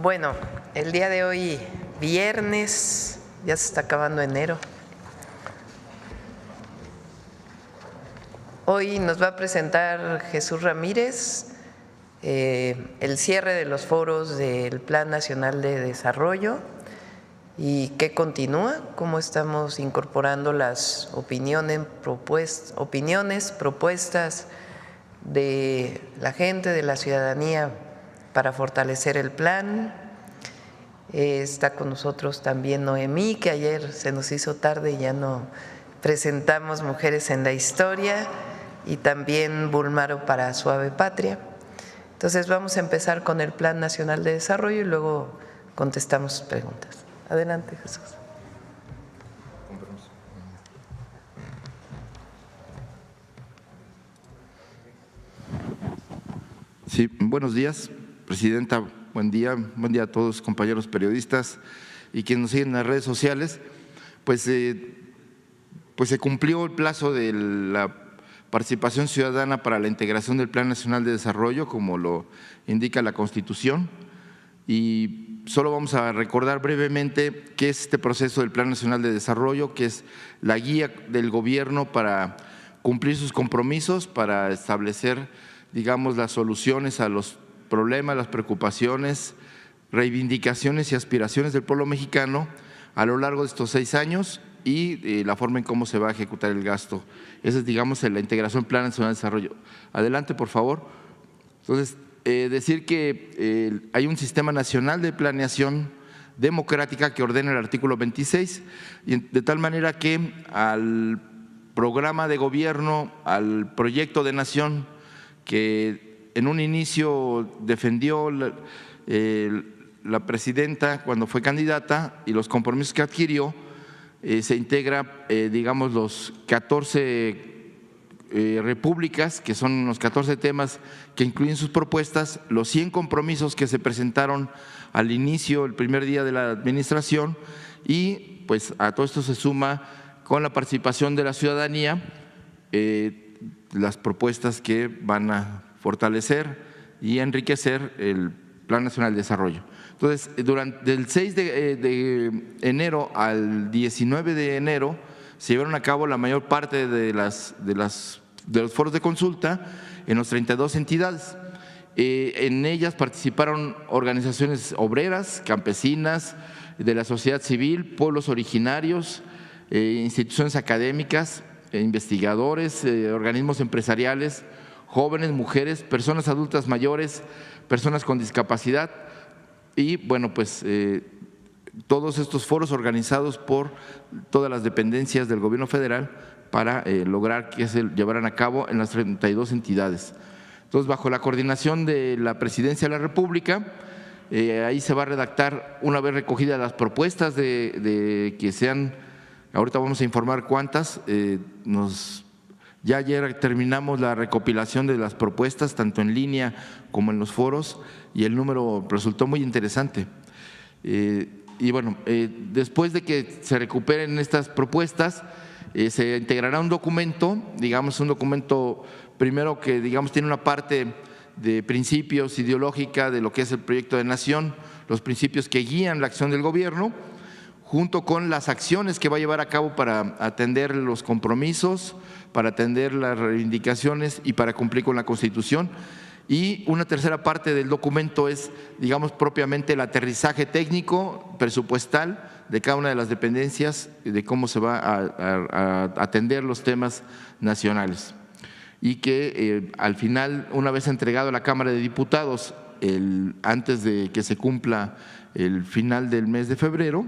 Bueno, el día de hoy, viernes, ya se está acabando enero. Hoy nos va a presentar Jesús Ramírez el cierre de los foros del Plan Nacional de Desarrollo y qué continúa, cómo estamos incorporando las opiniones, propuestas de la gente, de la ciudadanía para fortalecer el plan. Está con nosotros también Noemí, que ayer se nos hizo tarde y ya no presentamos Mujeres en la Historia, y también Bulmaro para Suave Patria. Entonces vamos a empezar con el Plan Nacional de Desarrollo y luego contestamos sus preguntas. Adelante, Jesús. Sí, buenos días, Presidenta. Buen día a todos, compañeros periodistas y quienes nos siguen en las redes sociales. Pues se cumplió el plazo de la participación ciudadana para la integración del Plan Nacional de Desarrollo, como lo indica la Constitución, y solo vamos a recordar brevemente qué es este proceso del Plan Nacional de Desarrollo, que es la guía del gobierno para cumplir sus compromisos, para establecer, digamos, las soluciones a los problemas, las preocupaciones, reivindicaciones y aspiraciones del pueblo mexicano a lo largo de estos 6 años y la forma en cómo se va a ejecutar el gasto. Esa es, digamos, la integración Plan Nacional de Desarrollo. Adelante, por favor. Entonces, decir que hay un sistema nacional de planeación democrática que ordena el artículo 26, y de tal manera que al programa de gobierno, al proyecto de nación que en un inicio defendió la presidenta cuando fue candidata y los compromisos que adquirió, se integra, digamos, los 14 repúblicas, que son los 14 temas que incluyen sus propuestas, los 100 compromisos que se presentaron al inicio, el primer día de la administración, y pues a todo esto se suma, con la participación de la ciudadanía, las propuestas que van a fortalecer y enriquecer el Plan Nacional de Desarrollo. Entonces, del 6 de enero al 19 de enero se llevaron a cabo la mayor parte de los foros de consulta en las 32 entidades. En ellas participaron organizaciones obreras, campesinas, de la sociedad civil, pueblos originarios, instituciones académicas, investigadores, organismos empresariales, jóvenes, mujeres, personas adultas mayores, personas con discapacidad y, bueno, pues todos estos foros organizados por todas las dependencias del gobierno federal para lograr que se llevaran a cabo en las 32 entidades. Entonces, bajo la coordinación de la Presidencia de la República, ahí se va a redactar, una vez recogidas las propuestas de que sean, ahorita vamos a informar cuántas, ya ayer terminamos la recopilación de las propuestas, tanto en línea como en los foros, y el número resultó muy interesante. Y bueno, después de que se recuperen estas propuestas, se integrará un documento, digamos un documento primero que, digamos, tiene una parte de principios ideológica de lo que es el proyecto de nación, los principios que guían la acción del gobierno, junto con las acciones que va a llevar a cabo para atender los compromisos, para atender las reivindicaciones y para cumplir con la Constitución. Y una tercera parte del documento es, digamos, propiamente el aterrizaje técnico, presupuestal de cada una de las dependencias, de cómo se va a atender los temas nacionales. Y que al final, una vez entregado a la Cámara de Diputados, antes de que se cumpla el final del mes de febrero,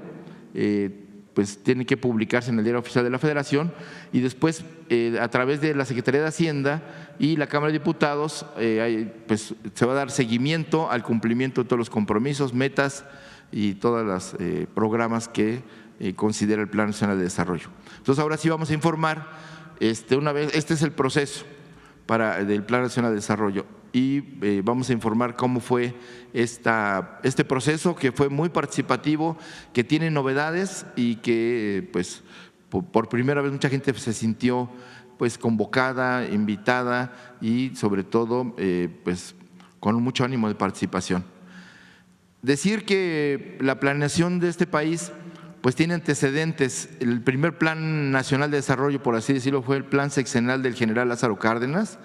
pues tiene que publicarse en el Diario Oficial de la Federación y después a través de la Secretaría de Hacienda y la Cámara de Diputados pues se va a dar seguimiento al cumplimiento de todos los compromisos, metas y todos los programas que considera el Plan Nacional de Desarrollo. Entonces ahora sí vamos a informar, este es el proceso del Plan Nacional de Desarrollo y vamos a informar cómo fue este proceso, que fue muy participativo, que tiene novedades y que pues por primera vez mucha gente se sintió pues convocada, invitada y sobre todo pues con mucho ánimo de participación. Decir que la planeación de este país pues tiene antecedentes. El primer Plan Nacional de Desarrollo, por así decirlo, fue el Plan Sexenal del general Lázaro Cárdenas,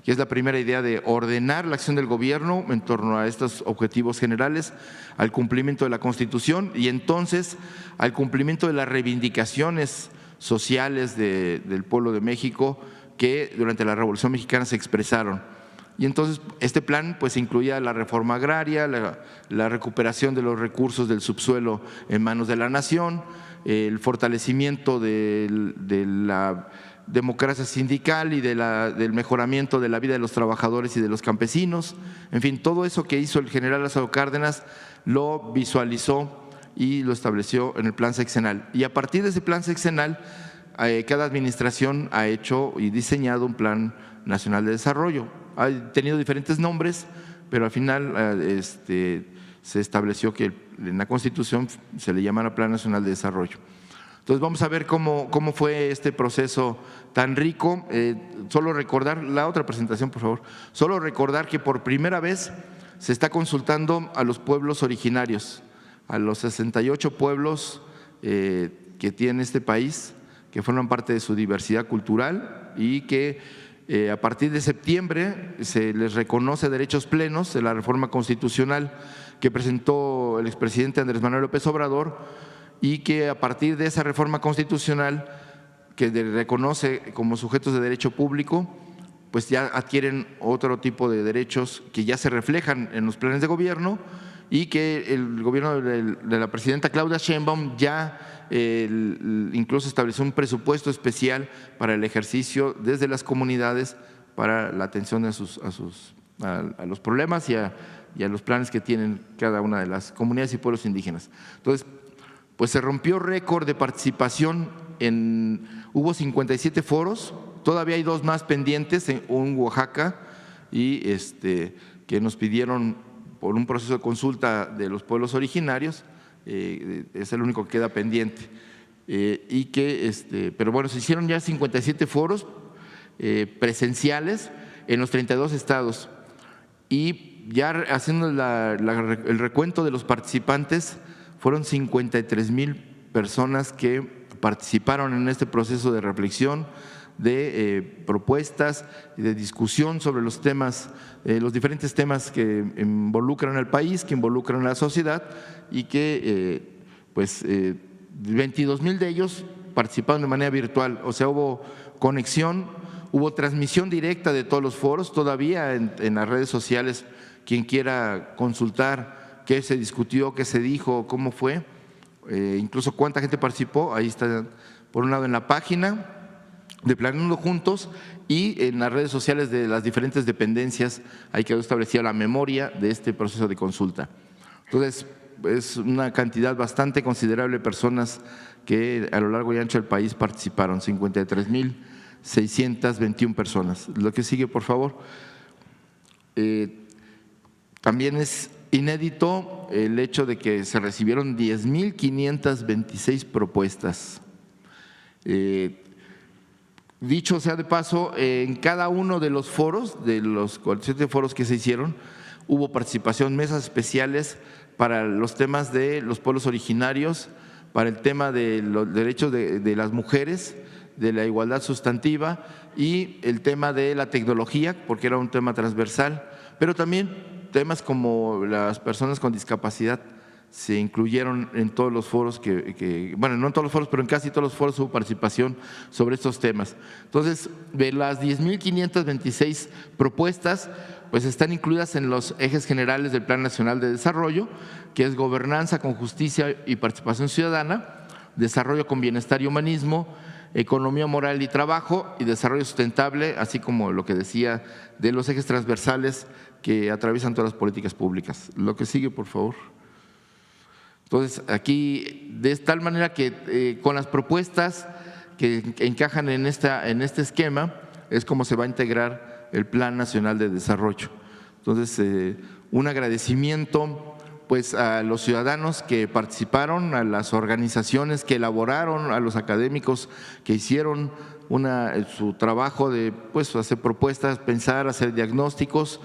que es la primera idea de ordenar la acción del gobierno en torno a estos objetivos generales, al cumplimiento de la Constitución y entonces al cumplimiento de las reivindicaciones sociales del pueblo de México que durante la Revolución Mexicana se expresaron. Y entonces este plan pues incluía la reforma agraria, la recuperación de los recursos del subsuelo en manos de la nación, el fortalecimiento de la democracia sindical y del mejoramiento de la vida de los trabajadores y de los campesinos. En fin, todo eso que hizo el general Lázaro Cárdenas lo visualizó y lo estableció en el plan sexenal. Y a partir de ese plan sexenal, cada administración ha hecho y diseñado un plan nacional de desarrollo. Ha tenido diferentes nombres, pero al final se estableció que en la Constitución se le llamara Plan Nacional de Desarrollo. Entonces vamos a ver cómo fue este proceso tan rico. Solo recordar, la otra presentación por favor, solo recordar que por primera vez se está consultando a los pueblos originarios, a los 68 pueblos que tiene este país, que forman parte de su diversidad cultural y que a partir de septiembre se les reconoce derechos plenos de la reforma constitucional que presentó el expresidente Andrés Manuel López Obrador y que a partir de esa reforma constitucional que reconoce como sujetos de derecho público, pues ya adquieren otro tipo de derechos que ya se reflejan en los planes de gobierno y que el gobierno de la presidenta Claudia Sheinbaum ya incluso estableció un presupuesto especial para el ejercicio desde las comunidades para la atención a los problemas y a los planes que tienen cada una de las comunidades y pueblos indígenas. Entonces, pues se rompió récord de participación, hubo 57 foros, todavía hay 2 más pendientes, un en Oaxaca y que nos pidieron por un proceso de consulta de los pueblos originarios, es el único que queda pendiente. Pero bueno, se hicieron ya 57 foros presenciales en los 32 estados y ya haciendo el recuento de los participantes, fueron 53,000 personas que participaron en este proceso de reflexión, de propuestas y de discusión sobre los temas, los diferentes temas que involucran al país, que involucran a la sociedad y que 22,000 de ellos participaron de manera virtual, o sea, hubo conexión, hubo transmisión directa de todos los foros, todavía en las redes sociales, quien quiera consultar qué se discutió, qué se dijo, cómo fue, incluso cuánta gente participó, ahí está por un lado en la página de Planeando Juntos y en las redes sociales de las diferentes dependencias, ahí quedó establecida la memoria de este proceso de consulta. Entonces, es una cantidad bastante considerable de personas que a lo largo y ancho del país participaron, 53,621 personas. Lo que sigue, por favor. También es inédito el hecho de que se recibieron 10,526 propuestas. Dicho sea de paso, en cada uno de los foros, de los 47 foros que se hicieron, hubo participación, mesas especiales para los temas de los pueblos originarios, para el tema de los derechos de las mujeres, de la igualdad sustantiva y el tema de la tecnología, porque era un tema transversal, pero también temas como las personas con discapacidad se incluyeron en todos los foros bueno, no en todos los foros, pero en casi todos los foros hubo participación sobre estos temas. Entonces, de las 10,526 propuestas, pues están incluidas en los ejes generales del Plan Nacional de Desarrollo, que es gobernanza con justicia y participación ciudadana, desarrollo con bienestar y humanismo, economía moral y trabajo y desarrollo sustentable, así como lo que decía de los ejes transversales que atraviesan todas las políticas públicas. Lo que sigue, por favor. Entonces, aquí, de tal manera que con las propuestas que encajan en este esquema, es como se va a integrar el Plan Nacional de Desarrollo. Entonces, un agradecimiento pues a los ciudadanos que participaron, a las organizaciones que elaboraron, a los académicos que hicieron su trabajo de pues hacer propuestas, pensar, hacer diagnósticos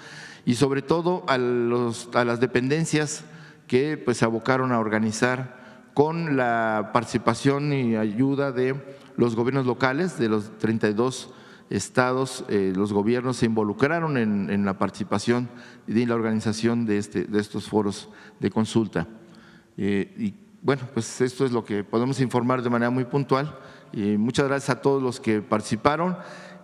y sobre todo a las dependencias que pues se abocaron a organizar con la participación y ayuda de los gobiernos locales de los 32 estados. Los gobiernos se involucraron en la participación y la organización de estos foros de consulta. Y bueno, pues esto es lo que podemos informar de manera muy puntual. Muchas gracias a todos los que participaron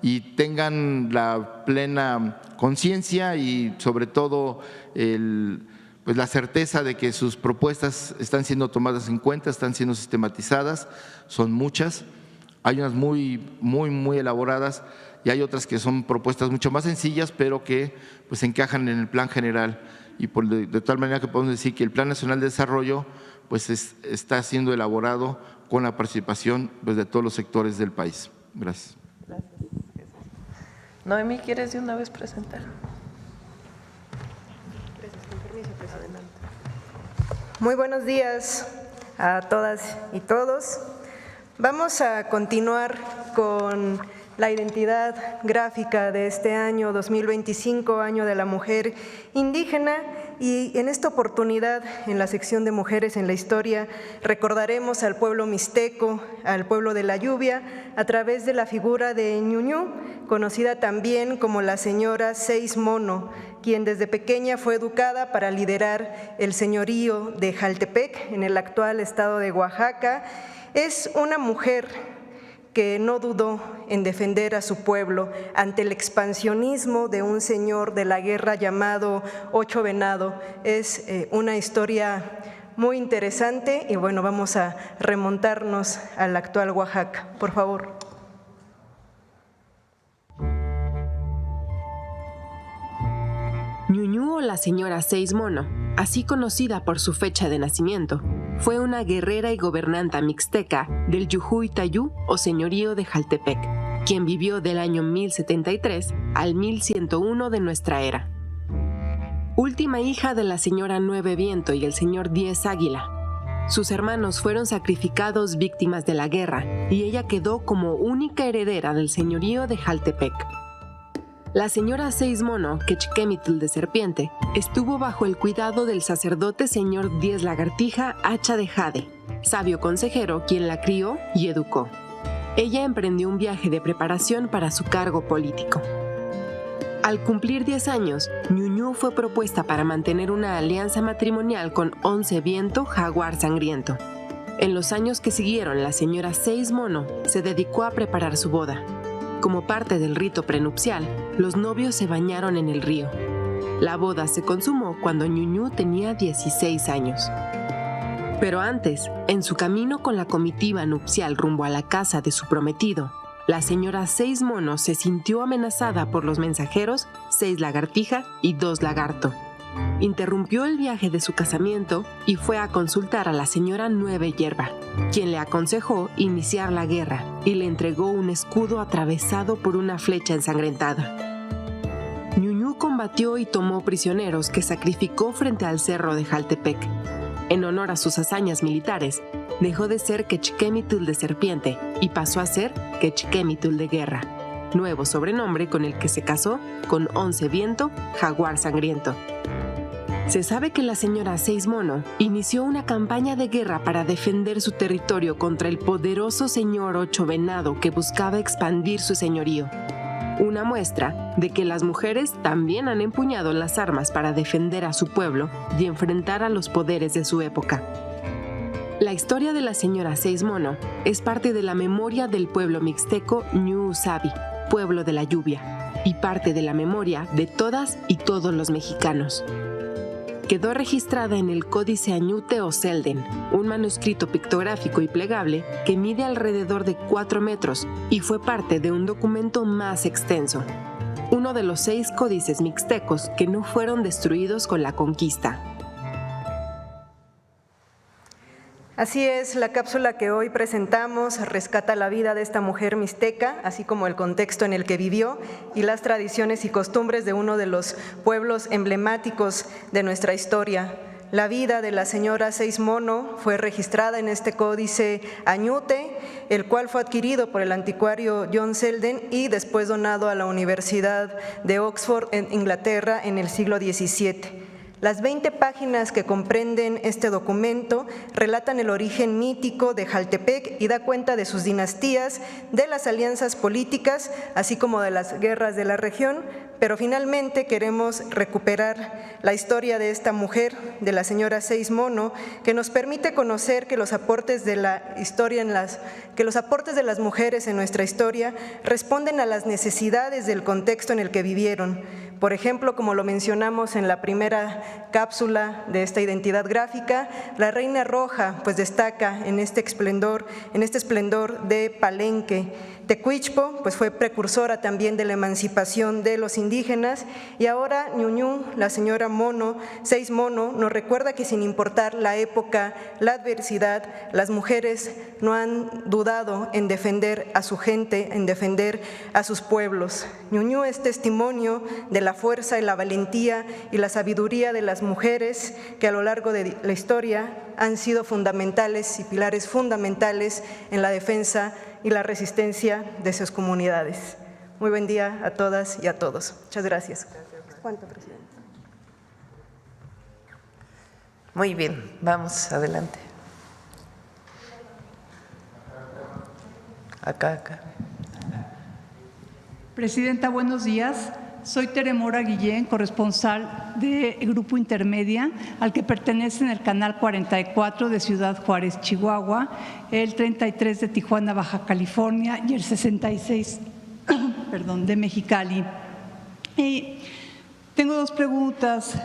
y tengan la plena conciencia y sobre todo pues la certeza de que sus propuestas están siendo tomadas en cuenta, están siendo sistematizadas, son muchas. Hay unas muy elaboradas y hay otras que son propuestas mucho más sencillas, pero que pues encajan en el plan general, y de tal manera que podemos decir que el Plan Nacional de Desarrollo pues está siendo elaborado con la participación pues, de todos los sectores del país. Gracias. Gracias. Noemí, ¿quieres de una vez presentar? Gracias, con permiso, presidente. Muy buenos días a todas y todos. Vamos a continuar con la identidad gráfica de este año 2025, Año de la Mujer Indígena, y en esta oportunidad, en la sección de Mujeres en la Historia, recordaremos al pueblo mixteco, al pueblo de la lluvia, a través de la figura de Ñuñú, conocida también como la señora Seis Mono, quien desde pequeña fue educada para liderar el señorío de Jaltepec, en el actual estado de Oaxaca. Es una mujer que no dudó en defender a su pueblo ante el expansionismo de un señor de la guerra llamado Ocho Venado. Es una historia muy interesante y bueno, vamos a remontarnos al actual Oaxaca. Por favor. Ñuñú o la señora Seis Mono, así conocida por su fecha de nacimiento, fue una guerrera y gobernanta mixteca del Yujuy-Tayú o señorío de Jaltepec, quien vivió del año 1073 al 1101 de nuestra era. Última hija de la señora Nueve Viento y el señor Diez Águila. Sus hermanos fueron sacrificados víctimas de la guerra y ella quedó como única heredera del señorío de Jaltepec. La señora Seis Mono, Quechquemitl de Serpiente, estuvo bajo el cuidado del sacerdote señor Diez Lagartija Hacha de Jade, sabio consejero quien la crió y educó. Ella emprendió un viaje de preparación para su cargo político. Al cumplir 10 años, Ñuñú fue propuesta para mantener una alianza matrimonial con Once Viento Jaguar Sangriento. En los años que siguieron, la señora Seis Mono se dedicó a preparar su boda. Como parte del rito prenupcial, los novios se bañaron en el río. La boda se consumó cuando Ñuñú tenía 16 años. Pero antes, en su camino con la comitiva nupcial rumbo a la casa de su prometido, la señora Seis Mono se sintió amenazada por los mensajeros Seis Lagartija y Dos Lagarto. Interrumpió el viaje de su casamiento y fue a consultar a la señora Nueve Hierba, quien le aconsejó iniciar la guerra y le entregó un escudo atravesado por una flecha ensangrentada. Ñuñú combatió y tomó prisioneros que sacrificó frente al cerro de Jaltepec. En honor a sus hazañas militares, dejó de ser Quechquemitl de Serpiente y pasó a ser Quechquemitl de Guerra, nuevo sobrenombre con el que se casó con Once Viento Jaguar Sangriento. Se sabe que la señora Seis Mono inició una campaña de guerra para defender su territorio contra el poderoso señor Ocho Venado que buscaba expandir su señorío. Una muestra de que las mujeres también han empuñado las armas para defender a su pueblo y enfrentar a los poderes de su época. La historia de la señora Seis Mono es parte de la memoria del pueblo mixteco Ñuu Usabi, pueblo de la lluvia, y parte de la memoria de todas y todos los mexicanos. Quedó registrada en el Códice Añute o Selden, un manuscrito pictográfico y plegable que mide alrededor de 4 metros y fue parte de un documento más extenso, uno de los 6 códices mixtecos que no fueron destruidos con la conquista. Así es, la cápsula que hoy presentamos rescata la vida de esta mujer mixteca, así como el contexto en el que vivió y las tradiciones y costumbres de uno de los pueblos emblemáticos de nuestra historia. La vida de la señora Seis Mono fue registrada en este códice Añute, el cual fue adquirido por el anticuario John Selden y después donado a la Universidad de Oxford en Inglaterra en el siglo XVII. Las 20 páginas que comprenden este documento relatan el origen mítico de Jaltepec y da cuenta de sus dinastías, de las alianzas políticas, así como de las guerras de la región, pero finalmente queremos recuperar la historia de esta mujer, de la señora Seis Mono, que nos permite conocer que los aportes de la historia que los aportes de las mujeres en nuestra historia responden a las necesidades del contexto en el que vivieron. Por ejemplo, como lo mencionamos en la primera cápsula de esta identidad gráfica, la Reina Roja pues destaca en este esplendor de Palenque. Tecuichpo pues fue precursora también de la emancipación de los indígenas, y ahora Ñuñu, la señora Mono, Seis Mono, nos recuerda que sin importar la época, la adversidad, las mujeres no han dudado en defender a su gente, en defender a sus pueblos. Ñuñu es testimonio de la fuerza y la valentía y la sabiduría de las mujeres que a lo largo de la historia han sido fundamentales y pilares fundamentales en la defensa y la resistencia de sus comunidades. Muy buen día a todas y a todos. Muchas gracias. ¿Cuánto, presidente? Muy bien, vamos adelante. Acá. Presidenta, buenos días. Soy Tere Mora Guillén, corresponsal de Grupo Intermedia, al que pertenecen el Canal 44 de Ciudad Juárez, Chihuahua, el 33 de Tijuana, Baja California y el 66 de Mexicali. Tengo dos preguntas.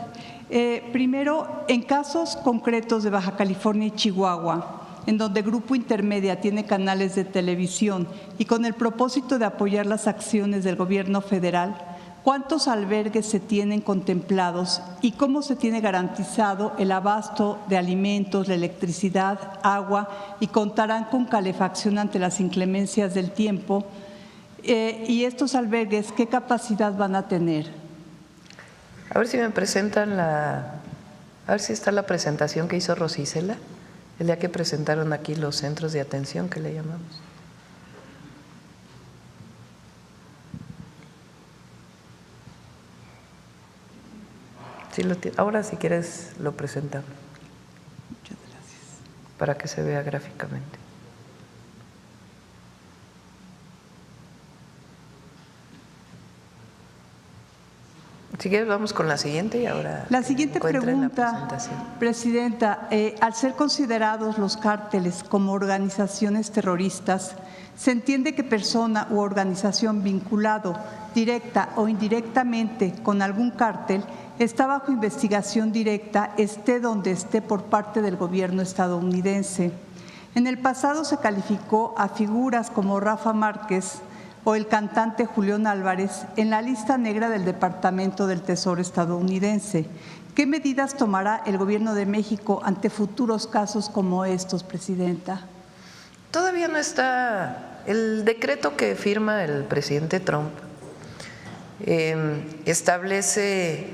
Primero, en casos concretos de Baja California y Chihuahua, en donde Grupo Intermedia tiene canales de televisión y con el propósito de apoyar las acciones del gobierno federal, ¿cuántos albergues se tienen contemplados y cómo se tiene garantizado el abasto de alimentos, la electricidad, agua y contarán con calefacción ante las inclemencias del tiempo? ¿Y estos albergues qué capacidad van a tener? A ver si me presentan a ver si está la presentación que hizo Rosicela, el día que presentaron aquí los centros de atención que le llamamos. Sí, ahora si quieres lo presentamos. Muchas gracias. Para que se vea gráficamente. Si quieres vamos con la siguiente y ahora… La siguiente pregunta, Presidenta, al ser considerados los cárteles como organizaciones terroristas, ¿se entiende que persona u organización vinculado directa o indirectamente con algún cártel está bajo investigación directa, esté donde esté, por parte del gobierno estadounidense? En el pasado se calificó a figuras como Rafa Márquez o el cantante Julián Álvarez en la lista negra del Departamento del Tesoro estadounidense. ¿Qué medidas tomará el Gobierno de México ante futuros casos como estos, Presidenta? Todavía no está el decreto que firma el presidente Trump. Establece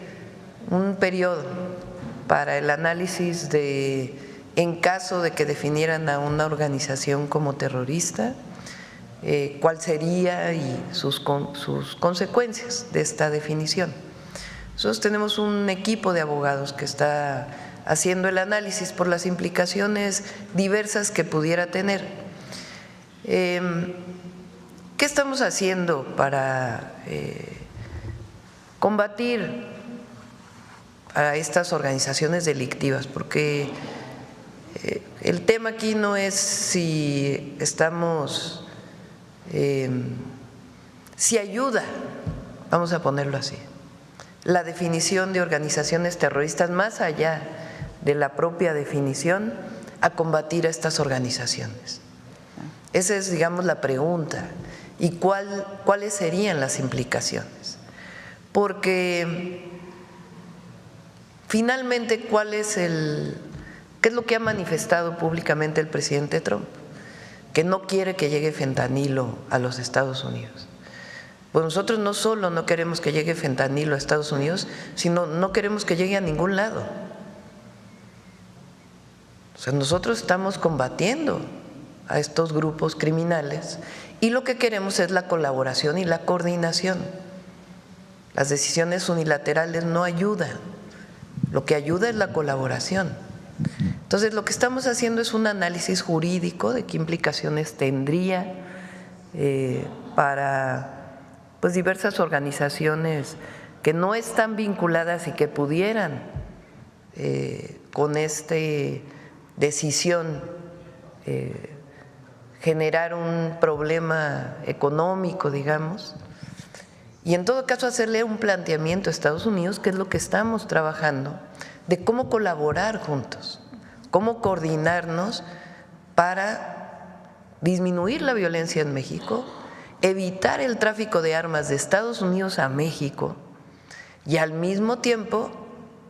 un periodo para el análisis de, en caso de que definieran a una organización como terrorista, cuál sería y sus consecuencias de esta definición. Nosotros tenemos un equipo de abogados que está haciendo el análisis por las implicaciones diversas que pudiera tener. ¿Qué estamos haciendo para combatir a estas organizaciones delictivas? Porque el tema aquí no es si estamos… si ayuda, vamos a ponerlo así, la definición de organizaciones terroristas más allá de la propia definición a combatir a estas organizaciones. Esa es, digamos, la pregunta. ¿Y cuáles serían las implicaciones? Porque finalmente, ¿qué es lo que ha manifestado públicamente el presidente Trump? Que no quiere que llegue fentanilo a los Estados Unidos. Pues nosotros no solo no queremos que llegue fentanilo a Estados Unidos, sino no queremos que llegue a ningún lado. O sea, nosotros estamos combatiendo a estos grupos criminales y lo que queremos es la colaboración y la coordinación. Las decisiones unilaterales no ayudan Lo que ayuda es la colaboración. Entonces, lo que estamos haciendo es un análisis jurídico de qué implicaciones tendría para pues, diversas organizaciones que no están vinculadas y que pudieran con esta decisión generar un problema económico, digamos, y en todo caso hacerle un planteamiento a Estados Unidos, que es lo que estamos trabajando, de cómo colaborar juntos, cómo coordinarnos para disminuir la violencia en México, evitar el tráfico de armas de Estados Unidos a México y al mismo tiempo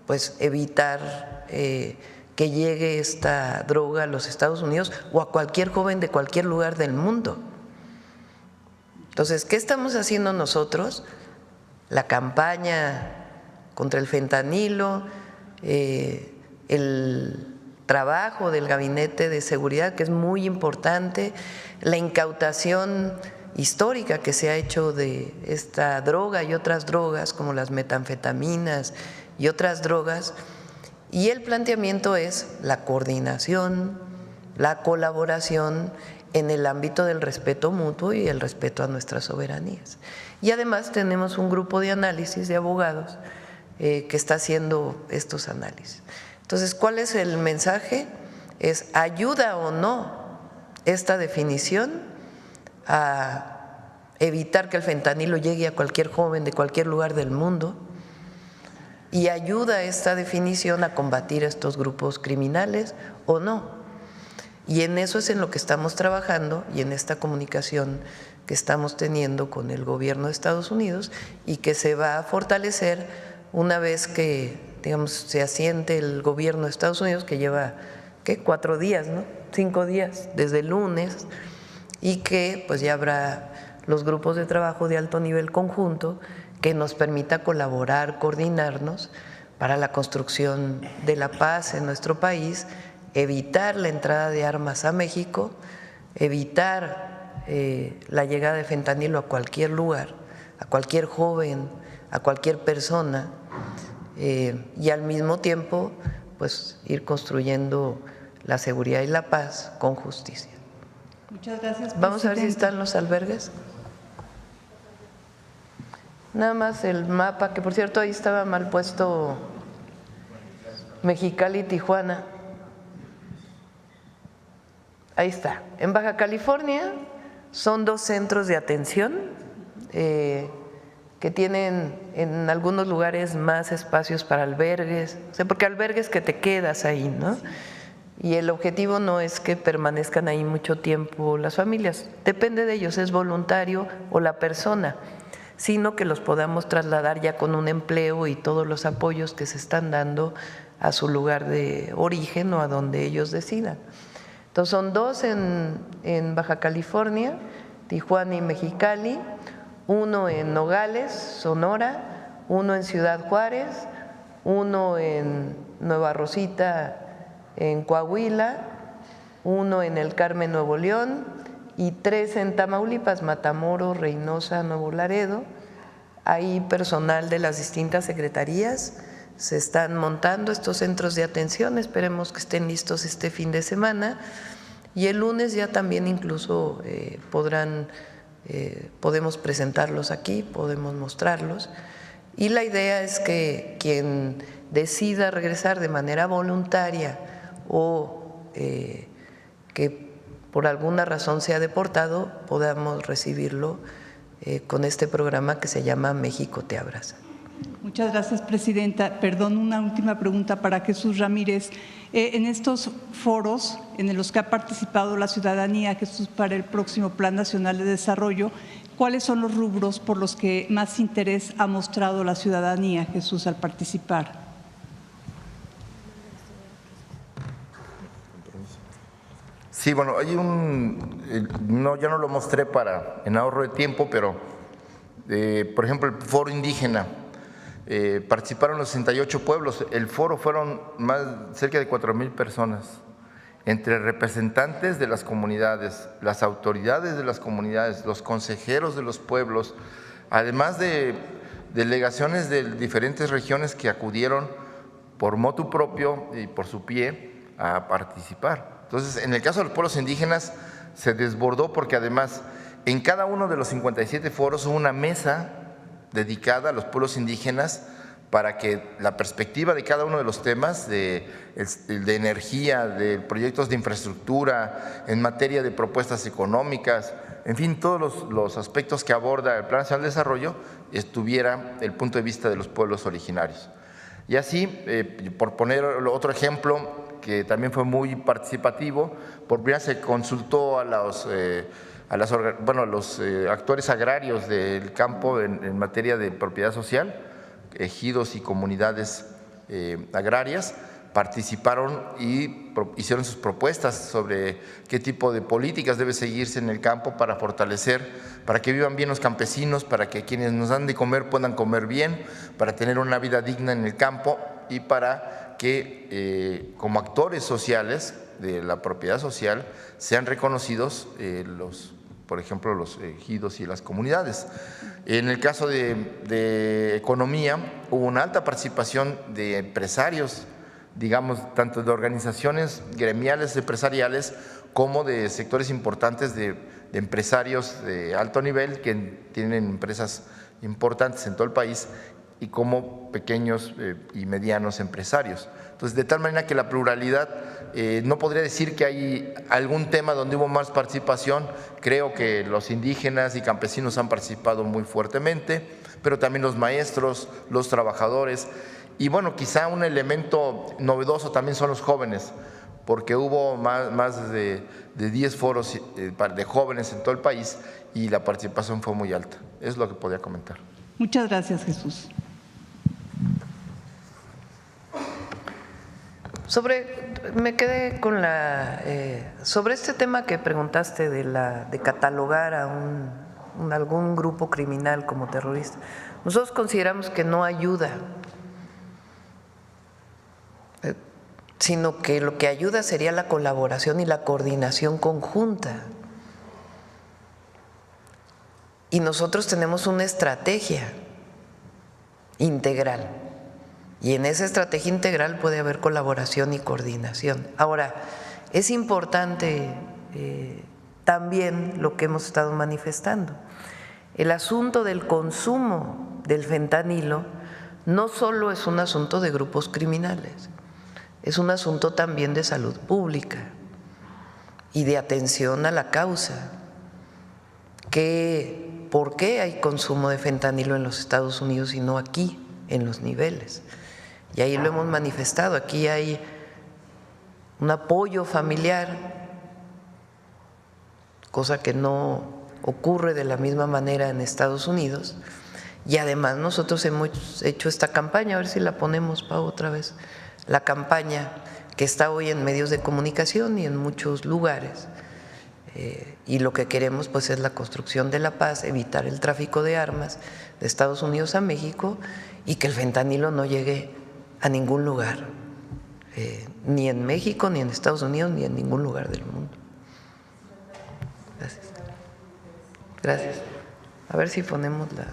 pues evitar que llegue esta droga a los Estados Unidos o a cualquier joven de cualquier lugar del mundo. Entonces, ¿qué estamos haciendo nosotros? La campaña contra el fentanilo, el trabajo del Gabinete de Seguridad, que es muy importante, la incautación histórica que se ha hecho de esta droga y otras drogas como las metanfetaminas y otras drogas, y el planteamiento es la coordinación, la colaboración en el ámbito del respeto mutuo y el respeto a nuestras soberanías. Y además tenemos un grupo de análisis de abogados que está haciendo estos análisis. Entonces, ¿cuál es el mensaje? Es ¿ayuda o no esta definición a evitar que el fentanilo llegue a cualquier joven de cualquier lugar del mundo? ¿Y ayuda esta definición a combatir a estos grupos criminales o no? Y en eso es en lo que estamos trabajando y en esta comunicación que estamos teniendo con el gobierno de Estados Unidos y que se va a fortalecer una vez que, digamos, se asiente el gobierno de Estados Unidos, que lleva, ¿qué? 4 días, ¿no? 5 días, desde el lunes, y que pues ya habrá los grupos de trabajo de alto nivel conjunto que nos permita colaborar, coordinarnos para la construcción de la paz en nuestro país, evitar la entrada de armas a México, evitar la llegada de fentanilo a cualquier lugar, a cualquier joven, a cualquier persona, y al mismo tiempo pues ir construyendo la seguridad y la paz con justicia. Muchas gracias, Vamos a ver si están los albergues. Nada más el mapa, que por cierto ahí estaba mal puesto Mexicali y Tijuana. Ahí está. En Baja California son 2 centros de atención que tienen en algunos lugares más espacios para albergues, o sea, porque albergues que te quedas ahí, ¿no? Y el objetivo no es que permanezcan ahí mucho tiempo las familias, depende de ellos, es voluntario o la persona, sino que los podamos trasladar ya con un empleo y todos los apoyos que se están dando a su lugar de origen o a donde ellos decidan. Entonces son 2 en Baja California, Tijuana y Mexicali, 1 en Nogales, Sonora, 1 en Ciudad Juárez, 1 en Nueva Rosita, en Coahuila, 1 en El Carmen, Nuevo León, y 3 en Tamaulipas, Matamoros, Reynosa, Nuevo Laredo. Hay personal de las distintas secretarías, se están montando estos centros de atención, esperemos que estén listos este fin de semana, y el lunes ya también incluso podemos presentarlos aquí, podemos mostrarlos, y la idea es que quien decida regresar de manera voluntaria o que por alguna razón sea deportado, podamos recibirlo con este programa que se llama México te abraza. Muchas gracias, Presidenta. Perdón, una última pregunta para Jesús Ramírez. En estos foros en los que ha participado la ciudadanía, Jesús, para el próximo Plan Nacional de Desarrollo, ¿cuáles son los rubros por los que más interés ha mostrado la ciudadanía, Jesús, al participar? Sí, bueno, hay ya no lo mostré en ahorro de tiempo, pero por ejemplo el foro indígena, participaron los 68 pueblos, el foro fueron cerca de 4,000 personas, entre representantes de las comunidades, las autoridades de las comunidades, los consejeros de los pueblos, además de delegaciones de diferentes regiones que acudieron por motu propio y por su pie a participar. Entonces, en el caso de los pueblos indígenas se desbordó porque además en cada uno de los 57 foros hubo una mesa dedicada a los pueblos indígenas para que la perspectiva de cada uno de los temas de energía, de proyectos de infraestructura, en materia de propuestas económicas, en fin, todos los aspectos que aborda el Plan Nacional de Desarrollo estuviera el punto de vista de los pueblos originarios. Y así, por poner otro ejemplo que también fue muy participativo, por primera vez se consultó a los actores agrarios del campo en materia de propiedad social, ejidos y comunidades agrarias, participaron y hicieron sus propuestas sobre qué tipo de políticas debe seguirse en el campo para fortalecer, para que vivan bien los campesinos, para que quienes nos dan de comer puedan comer bien, para tener una vida digna en el campo y para que como actores sociales de la propiedad social sean reconocidos por ejemplo, los ejidos y las comunidades. En el caso de economía, hubo una alta participación de empresarios, digamos, tanto de organizaciones gremiales empresariales como de sectores importantes de empresarios de alto nivel que tienen empresas importantes en todo el país y como pequeños y medianos empresarios. Entonces, de tal manera que la pluralidad, no podría decir que hay algún tema donde hubo más participación. Creo que los indígenas y campesinos han participado muy fuertemente, pero también los maestros, los trabajadores. Y bueno, quizá un elemento novedoso también son los jóvenes, porque hubo más de 10 foros de jóvenes en todo el país y la participación fue muy alta. Es lo que podía comentar. Muchas gracias, Jesús. Me quedé con sobre este tema que preguntaste de catalogar a algún grupo criminal como terrorista. Nosotros consideramos que no ayuda, sino que lo que ayuda sería la colaboración y la coordinación conjunta. Y nosotros tenemos una estrategia integral. Y en esa estrategia integral puede haber colaboración y coordinación. Ahora, es importante también lo que hemos estado manifestando. El asunto del consumo del fentanilo no solo es un asunto de grupos criminales, es un asunto también de salud pública y de atención a la causa. ¿Por qué hay consumo de fentanilo en los Estados Unidos y no aquí, en los niveles? Y ahí lo hemos manifestado, aquí hay un apoyo familiar, cosa que no ocurre de la misma manera en Estados Unidos. Y además nosotros hemos hecho esta campaña, a ver si la ponemos, Pau, otra vez, la campaña que está hoy en medios de comunicación y en muchos lugares. Y lo que queremos pues es la construcción de la paz, evitar el tráfico de armas de Estados Unidos a México y que el fentanilo no llegue a ningún lugar, ni en México, ni en Estados Unidos, ni en ningún lugar del mundo. Gracias. Gracias. A ver si ponemos la…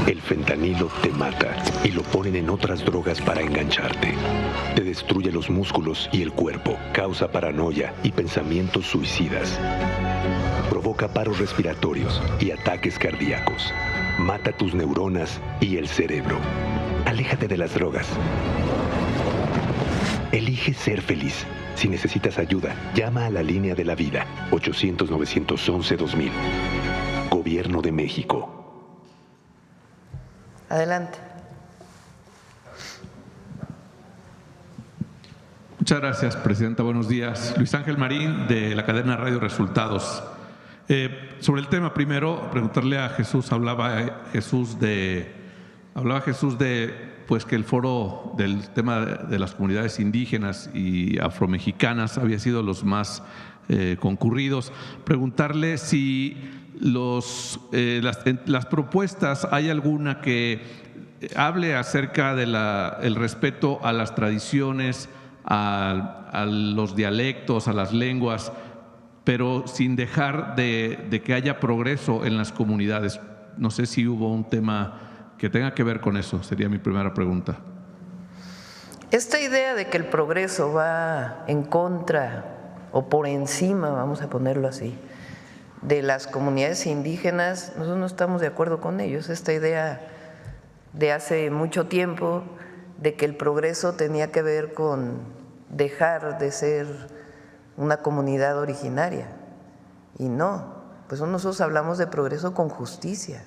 El fentanilo te mata y lo ponen en otras drogas para engancharte. Te destruye los músculos y el cuerpo, causa paranoia y pensamientos suicidas. Provoca paros respiratorios y ataques cardíacos. Mata tus neuronas y el cerebro. Aléjate de las drogas. Elige ser feliz. Si necesitas ayuda, llama a la línea de la vida, 800-911-2000. Gobierno de México. Adelante. Muchas gracias, Presidenta. Buenos días. Luis Ángel Marín, de la cadena Radio Resultados. Sobre el tema, primero, preguntarle a Jesús, hablaba Jesús de pues que el foro del tema de las comunidades indígenas y afromexicanas había sido los más concurridos. Preguntarle si las propuestas, ¿hay alguna que hable acerca del respeto a las tradiciones, a los dialectos, a las lenguas, pero sin dejar de que haya progreso en las comunidades. No sé si hubo un tema que tenga que ver con eso, sería mi primera pregunta. Esta idea de que el progreso va en contra o por encima, vamos a ponerlo así, de las comunidades indígenas, nosotros no estamos de acuerdo con ellos. Esta idea de hace mucho tiempo de que el progreso tenía que ver con dejar de ser una comunidad originaria, y no, pues nosotros hablamos de progreso con justicia,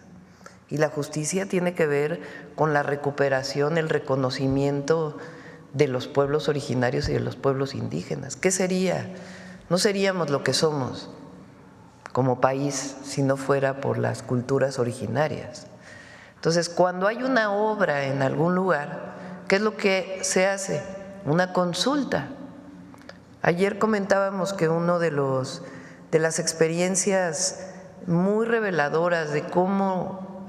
y la justicia tiene que ver con la recuperación, el reconocimiento de los pueblos originarios y de los pueblos indígenas. ¿Qué sería? No seríamos lo que somos como país si no fuera por las culturas originarias. Entonces, cuando hay una obra en algún lugar, ¿qué es lo que se hace? Una consulta. Ayer comentábamos que uno de las experiencias muy reveladoras de cómo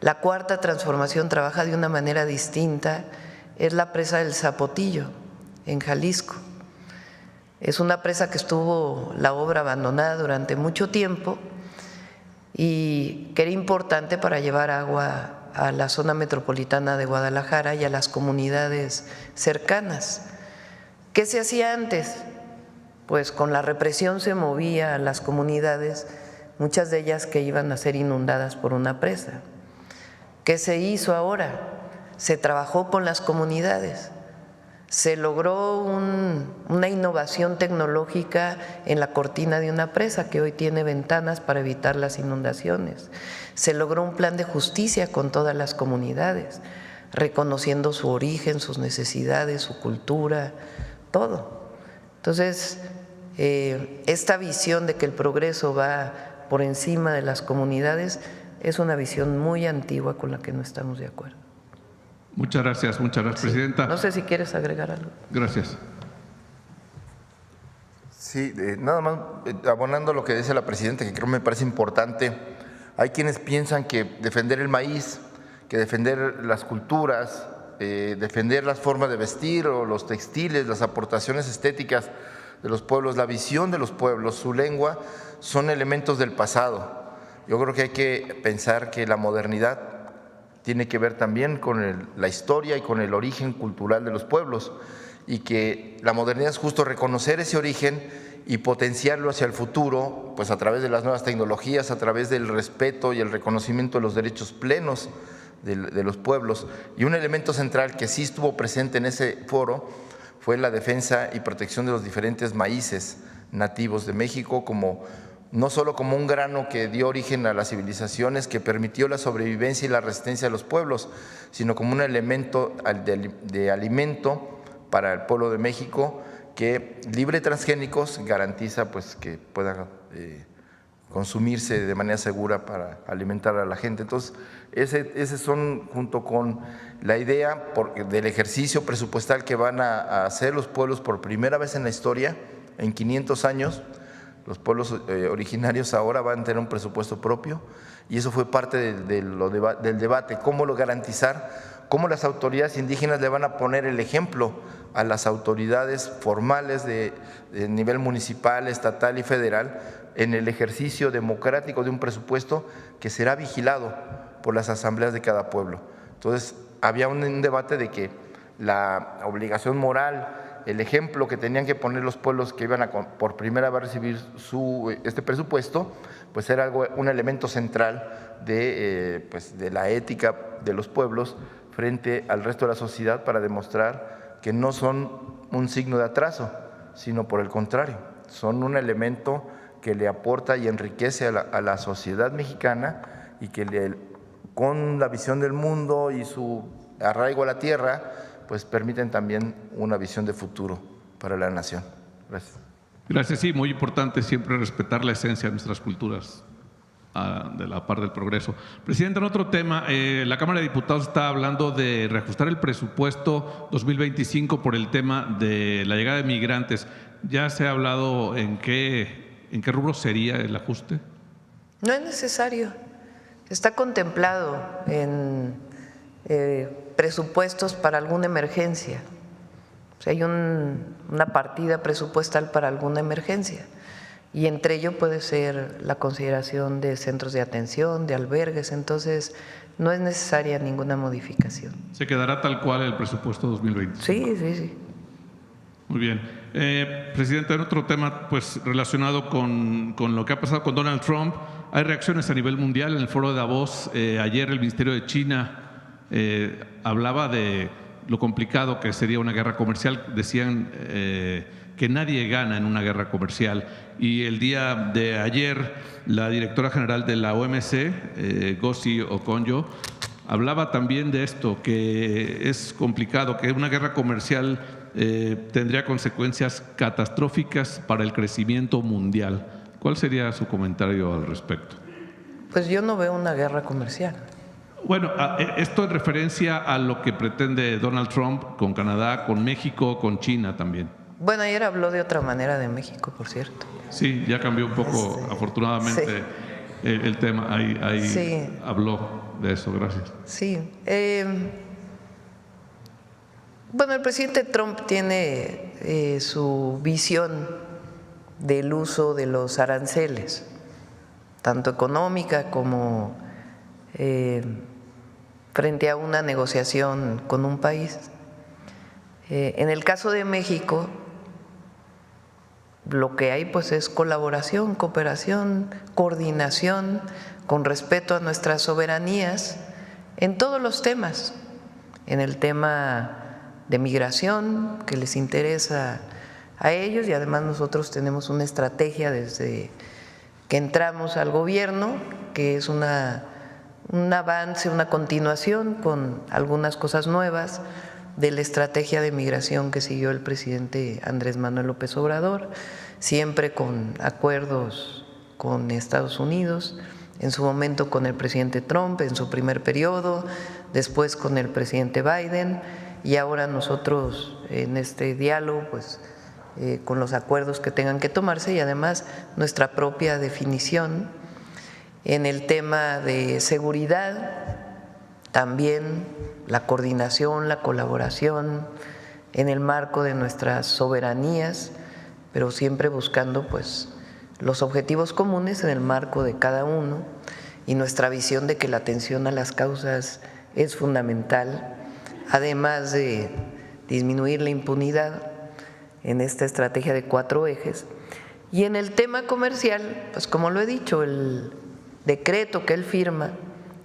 la Cuarta Transformación trabaja de una manera distinta es la presa del Zapotillo, en Jalisco. Es una presa que estuvo la obra abandonada durante mucho tiempo y que era importante para llevar agua a la zona metropolitana de Guadalajara y a las comunidades cercanas. ¿Qué se hacía antes? Pues con la represión se movía a las comunidades, muchas de ellas que iban a ser inundadas por una presa. ¿Qué se hizo ahora? Se trabajó con las comunidades. Se logró una innovación tecnológica en la cortina de una presa que hoy tiene ventanas para evitar las inundaciones. Se logró un plan de justicia con todas las comunidades, reconociendo su origen, sus necesidades, su cultura, todo. Entonces, esta visión de que el progreso va por encima de las comunidades es una visión muy antigua con la que no estamos de acuerdo. Muchas gracias, Presidenta. No sé si quieres agregar algo. Gracias. Sí, nada más abonando lo que dice la Presidenta, que creo me parece importante. Hay quienes piensan que defender el maíz, que defender las culturas, defender las formas de vestir o los textiles, las aportaciones estéticas de los pueblos, la visión de los pueblos, su lengua, son elementos del pasado. Yo creo que hay que pensar que la modernidad tiene que ver también con la historia y con el origen cultural de los pueblos, y que la modernidad es justo reconocer ese origen y potenciarlo hacia el futuro, pues a través de las nuevas tecnologías, a través del respeto y el reconocimiento de los derechos plenos de los pueblos. Y un elemento central que sí estuvo presente en ese foro fue la defensa y protección de los diferentes maíces nativos de México, no solo como un grano que dio origen a las civilizaciones, que permitió la sobrevivencia y la resistencia de los pueblos, sino como un elemento de alimento para el pueblo de México que, libre de transgénicos, garantiza pues que pueda consumirse de manera segura para alimentar a la gente. Entonces, ese son, junto con la idea del ejercicio presupuestal que van a hacer los pueblos por primera vez en la historia, en 500 años, los pueblos originarios ahora van a tener un presupuesto propio, y eso fue parte del debate, cómo lo garantizar, cómo las autoridades indígenas le van a poner el ejemplo a las autoridades formales de nivel municipal, estatal y federal en el ejercicio democrático de un presupuesto que será vigilado por las asambleas de cada pueblo. Entonces, había un debate de que la obligación moral, el ejemplo que tenían que poner los pueblos que iban a por primera vez recibir este presupuesto, pues era un elemento central de la ética de los pueblos frente al resto de la sociedad, para demostrar que no son un signo de atraso, sino por el contrario, son un elemento que le aporta y enriquece a la sociedad mexicana, y que con la visión del mundo y su arraigo a la tierra, pues permiten también una visión de futuro para la nación. Gracias. Gracias, sí, muy importante siempre respetar la esencia de nuestras culturas, de la par del progreso. Presidente, en otro tema, la Cámara de Diputados está hablando de reajustar el presupuesto 2025 por el tema de la llegada de migrantes. ¿Ya se ha hablado en qué rubro sería el ajuste? No es necesario. Está contemplado en presupuestos para alguna emergencia. O sea, hay una partida presupuestal para alguna emergencia. y entre ello puede ser la consideración de centros de atención, de albergues, entonces no es necesaria ninguna modificación. ¿Se quedará tal cual el presupuesto 2020? Sí. Muy bien. Presidente, en otro tema pues, relacionado con lo que ha pasado con Donald Trump, hay reacciones a nivel mundial. En el foro de Davos, ayer el Ministerio de China hablaba de lo complicado que sería una guerra comercial. Decían que nadie gana en una guerra comercial. Y el día de ayer, la directora general de la OMC, Ngozi Okonjo, hablaba también de esto, que es complicado, que una guerra comercial tendría consecuencias catastróficas para el crecimiento mundial. ¿Cuál sería su comentario al respecto? Pues yo no veo una guerra comercial. Bueno, esto en referencia a lo que pretende Donald Trump con Canadá, con México, con China también. Bueno, ayer habló de otra manera de México, por cierto. Sí, ya cambió un poco, afortunadamente, sí. El tema. Ahí sí. Habló de eso, gracias. Sí. Bueno, el presidente Trump tiene su visión del uso de los aranceles, tanto económica como frente a una negociación con un país. En el caso de México, lo que hay pues es colaboración, cooperación, coordinación con respeto a nuestras soberanías en todos los temas, en el tema de migración que les interesa a ellos, y además nosotros tenemos una estrategia desde que entramos al gobierno que es un avance, una continuación con algunas cosas nuevas de la estrategia de migración que siguió el presidente Andrés Manuel López Obrador, siempre con acuerdos con Estados Unidos, en su momento con el presidente Trump en su primer periodo, después con el presidente Biden, y ahora nosotros en este diálogo pues con los acuerdos que tengan que tomarse, y además nuestra propia definición en el tema de seguridad, también la coordinación, la colaboración en el marco de nuestras soberanías, pero siempre buscando pues los objetivos comunes en el marco de cada uno, y nuestra visión de que la atención a las causas es fundamental, además de disminuir la impunidad en esta estrategia de 4 ejes. Y en el tema comercial, pues como lo he dicho, el decreto que él firma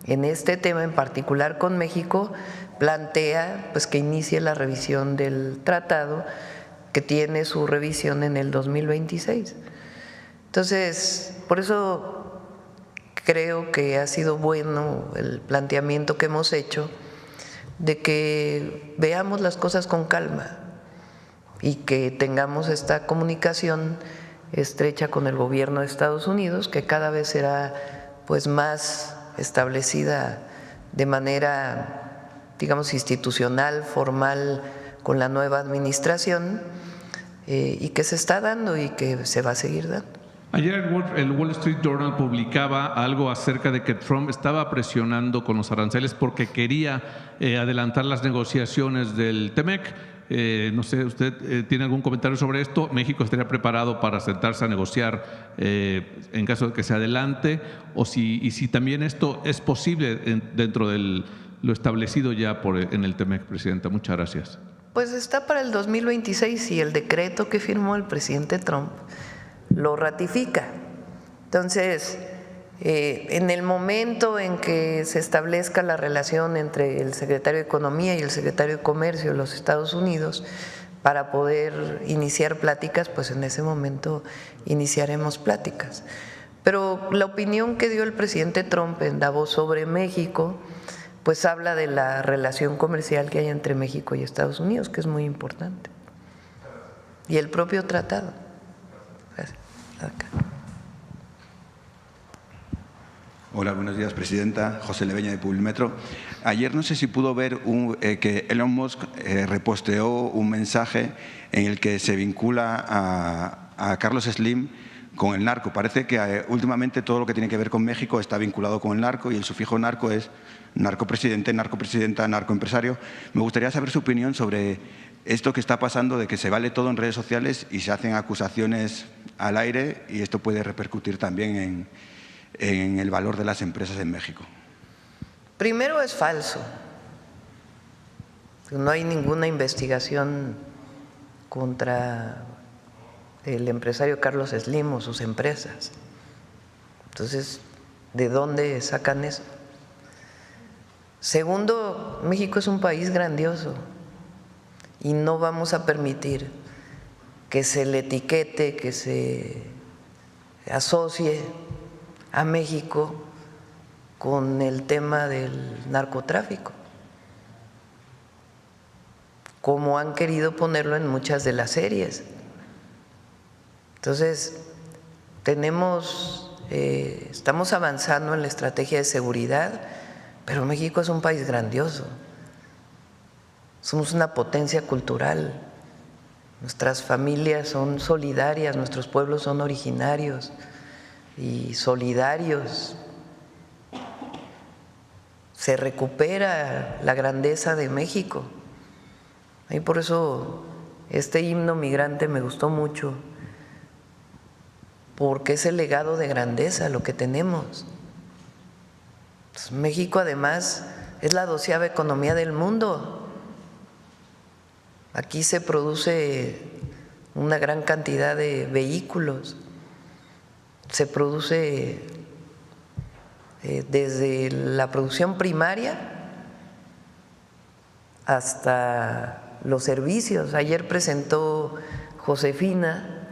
en este tema en particular con México plantea pues que inicie la revisión del tratado, que tiene su revisión en el 2026. Entonces, por eso creo que ha sido bueno el planteamiento que hemos hecho de que veamos las cosas con calma y que tengamos esta comunicación estrecha con el gobierno de Estados Unidos, que cada vez será pues más establecida de manera, digamos, institucional, formal, con la nueva administración, y que se está dando y que se va a seguir dando. Ayer el Wall Street Journal publicaba algo acerca de que Trump estaba presionando con los aranceles porque quería adelantar las negociaciones del TEMEC. No sé, ¿usted tiene algún comentario sobre esto? ¿México estaría preparado para sentarse a negociar en caso de que se adelante? Y si también esto es posible dentro de lo establecido ya en el TEMEC, Presidenta. Muchas gracias. Pues está para el 2026 y el decreto que firmó el presidente Trump lo ratifica. Entonces, en el momento en que se establezca la relación entre el secretario de Economía y el secretario de Comercio de los Estados Unidos para poder iniciar pláticas, pues en ese momento iniciaremos pláticas. Pero la opinión que dio el presidente Trump en Davos sobre México, pues habla de la relación comercial que hay entre México y Estados Unidos, que es muy importante. Y el propio tratado. Acá. Hola, buenos días, Presidenta. José Leveña, de Publimetro. Ayer no sé si pudo ver que Elon Musk reposteó un mensaje en el que se vincula a Carlos Slim el narco. Parece que últimamente todo lo que tiene que ver con México está vinculado con el narco y el sufijo narco es narcopresidente, narcopresidenta, narcoempresario. Me gustaría saber su opinión sobre esto que está pasando de que se vale todo en redes sociales y se hacen acusaciones al aire y esto puede repercutir también en el valor de las empresas en México. Primero, es falso. No hay ninguna investigación contra el empresario Carlos Slim o sus empresas. Entonces, ¿de dónde sacan eso? Segundo, México es un país grandioso y no vamos a permitir que se le etiquete, que se asocie a México con el tema del narcotráfico, como han querido ponerlo en muchas de las series. Entonces, estamos avanzando en la estrategia de seguridad, pero México es un país grandioso. Somos una potencia cultural. Nuestras familias son solidarias, nuestros pueblos son originarios y solidarios. Se recupera la grandeza de México. Y por eso este himno migrante me gustó mucho, porque es el legado de grandeza lo que tenemos. Pues México además es la 12ª economía del mundo. Aquí se produce una gran cantidad de vehículos, se produce desde la producción primaria hasta los servicios. Ayer presentó Josefina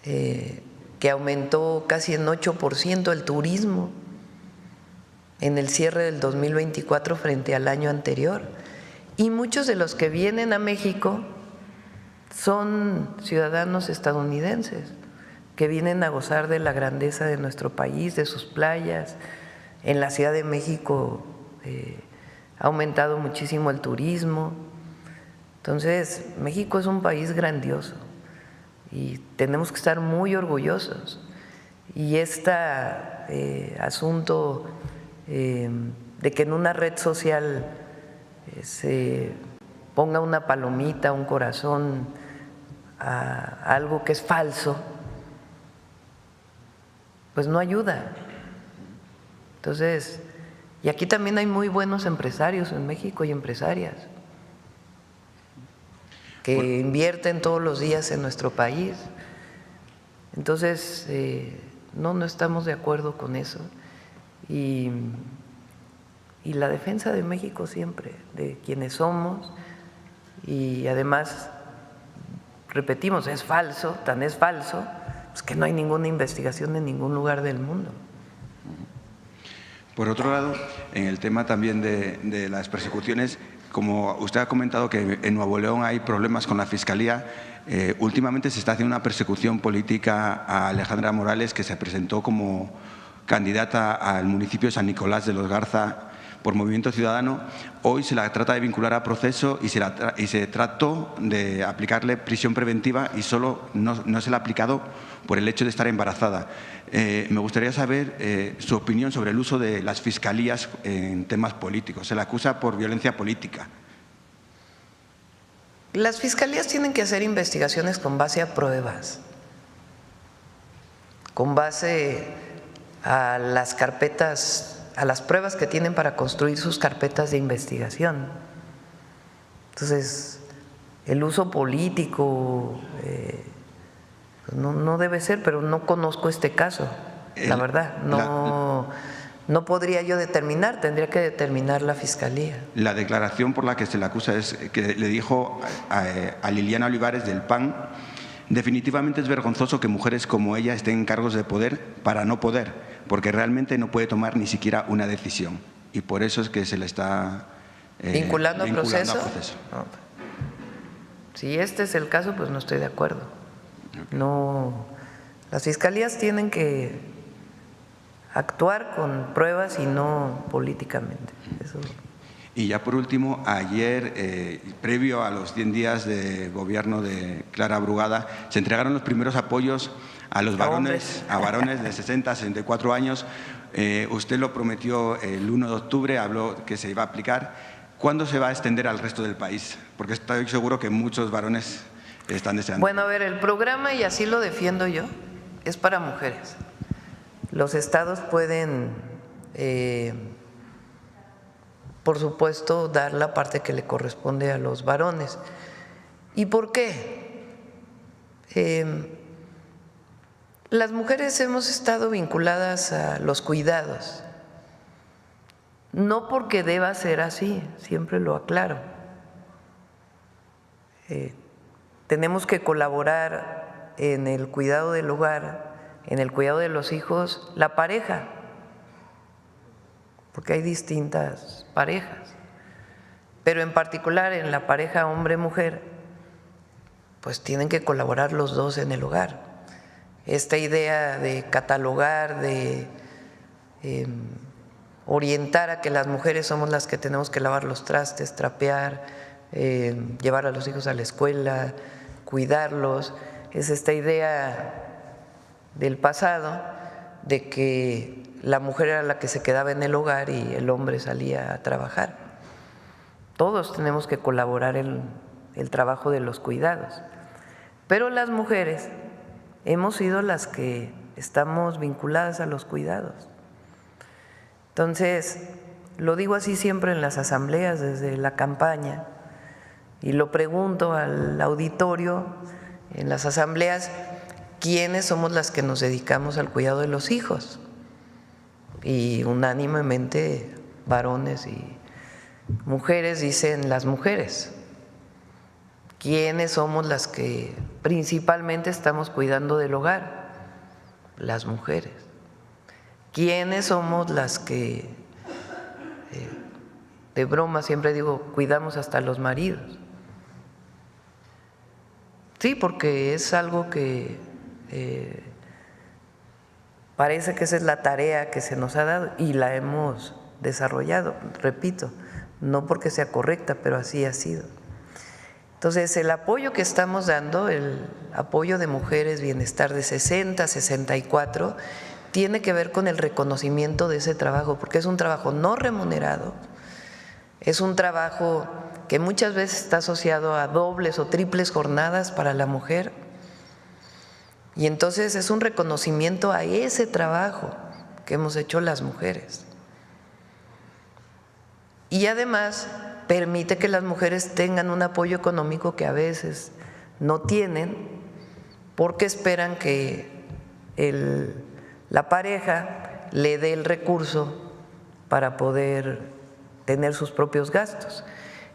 que aumentó casi en 8% el turismo en el cierre del 2024 frente al año anterior. Y muchos de los que vienen a México son ciudadanos estadounidenses que vienen a gozar de la grandeza de nuestro país, de sus playas. En la Ciudad de México ha aumentado muchísimo el turismo. Entonces, México es un país grandioso y tenemos que estar muy orgullosos. Y este asunto de que en una red social se ponga una palomita, un corazón a algo que es falso, pues no ayuda. Entonces, y aquí también hay muy buenos empresarios en México y empresarias que invierten todos los días en nuestro país. Entonces, no estamos de acuerdo con eso. Y la defensa de México siempre, de quienes somos, y además, repetimos, es falso, tan es falso, pues que no hay ninguna investigación en ningún lugar del mundo. Por otro lado, en el tema también de las persecuciones, como usted ha comentado que en Nuevo León hay problemas con la Fiscalía, últimamente se está haciendo una persecución política a Alejandra Morales, que se presentó como candidata al municipio de San Nicolás de los Garza por Movimiento Ciudadano. Hoy se la trata de vincular a proceso y se trató de aplicarle prisión preventiva y solo no se le ha aplicado por el hecho de estar embarazada. Me gustaría saber su opinión sobre el uso de las fiscalías en temas políticos. Se la acusa por violencia política. Las fiscalías tienen que hacer investigaciones con base a pruebas, con base a las carpetas, a las pruebas que tienen para construir sus carpetas de investigación. Entonces, el uso político no debe ser, pero no conozco este caso, la verdad. No podría yo determinar, tendría que determinar la Fiscalía. La declaración por la que se le acusa es que le dijo a Liliana Olivares del PAN: definitivamente es vergonzoso que mujeres como ella estén en cargos de poder para no poder, porque realmente no puede tomar ni siquiera una decisión. Y por eso es que se le está vinculando a proceso. No. Si este es el caso, pues no estoy de acuerdo. Okay. No, las fiscalías tienen que actuar con pruebas y no políticamente. Eso. Y ya por último, ayer, previo a los 100 días de gobierno de Clara Brugada, se entregaron los primeros apoyos a los varones, a varones de 60 a 64 años. Usted lo prometió el 1 de octubre, habló que se iba a aplicar. ¿Cuándo se va a extender al resto del país? Porque estoy seguro que muchos varones están deseando. Bueno, a ver, el programa, y así lo defiendo yo, es para mujeres. Los estados pueden, por supuesto, dar la parte que le corresponde a los varones. ¿Y por qué? Las mujeres hemos estado vinculadas a los cuidados, no porque deba ser así, siempre lo aclaro. Tenemos que colaborar en el cuidado del hogar, en el cuidado de los hijos, la pareja, porque hay distintas parejas, pero en particular en la pareja hombre-mujer, pues tienen que colaborar los dos en el hogar. Esta idea de catalogar, de orientar a que las mujeres somos las que tenemos que lavar los trastes, trapear, llevar a los hijos a la escuela, cuidarlos, es esta idea del pasado de que la mujer era la que se quedaba en el hogar y el hombre salía a trabajar. Todos tenemos que colaborar en el trabajo de los cuidados, pero las mujeres hemos sido las que estamos vinculadas a los cuidados. Entonces, lo digo así siempre en las asambleas desde la campaña y lo pregunto al auditorio en las asambleas, ¿quiénes somos las que nos dedicamos al cuidado de los hijos? Y unánimemente varones y mujeres dicen las mujeres. ¿Quiénes somos las que principalmente estamos cuidando del hogar? Las mujeres. ¿Quiénes somos las que, de broma siempre digo, cuidamos hasta los maridos? Sí, porque es algo que parece que esa es la tarea que se nos ha dado y la hemos desarrollado, repito, no porque sea correcta, pero así ha sido. Entonces, el apoyo que estamos dando, el apoyo de Mujeres Bienestar de 60 a 64, tiene que ver con el reconocimiento de ese trabajo, porque es un trabajo no remunerado, es un trabajo que muchas veces está asociado a dobles o triples jornadas para la mujer, y entonces es un reconocimiento a ese trabajo que hemos hecho las mujeres. Y además permite que las mujeres tengan un apoyo económico que a veces no tienen porque esperan que la pareja le dé el recurso para poder tener sus propios gastos.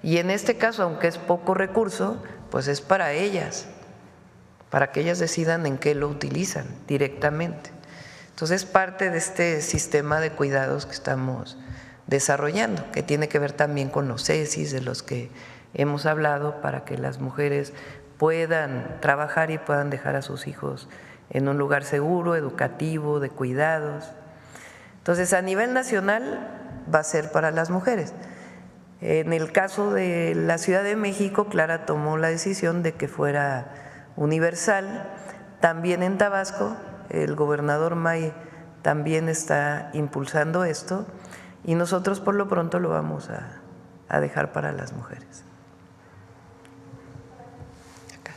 Y en este caso, aunque es poco recurso, pues es para ellas, para que ellas decidan en qué lo utilizan directamente. Entonces, es parte de este sistema de cuidados que estamos desarrollando, que tiene que ver también con los CESIs de los que hemos hablado, para que las mujeres puedan trabajar y puedan dejar a sus hijos en un lugar seguro, educativo, de cuidados. Entonces, a nivel nacional va a ser para las mujeres. En el caso de la Ciudad de México, Clara tomó la decisión de que fuera universal. También en Tabasco, el gobernador May también está impulsando esto, y nosotros por lo pronto lo vamos a dejar para las mujeres. Acá.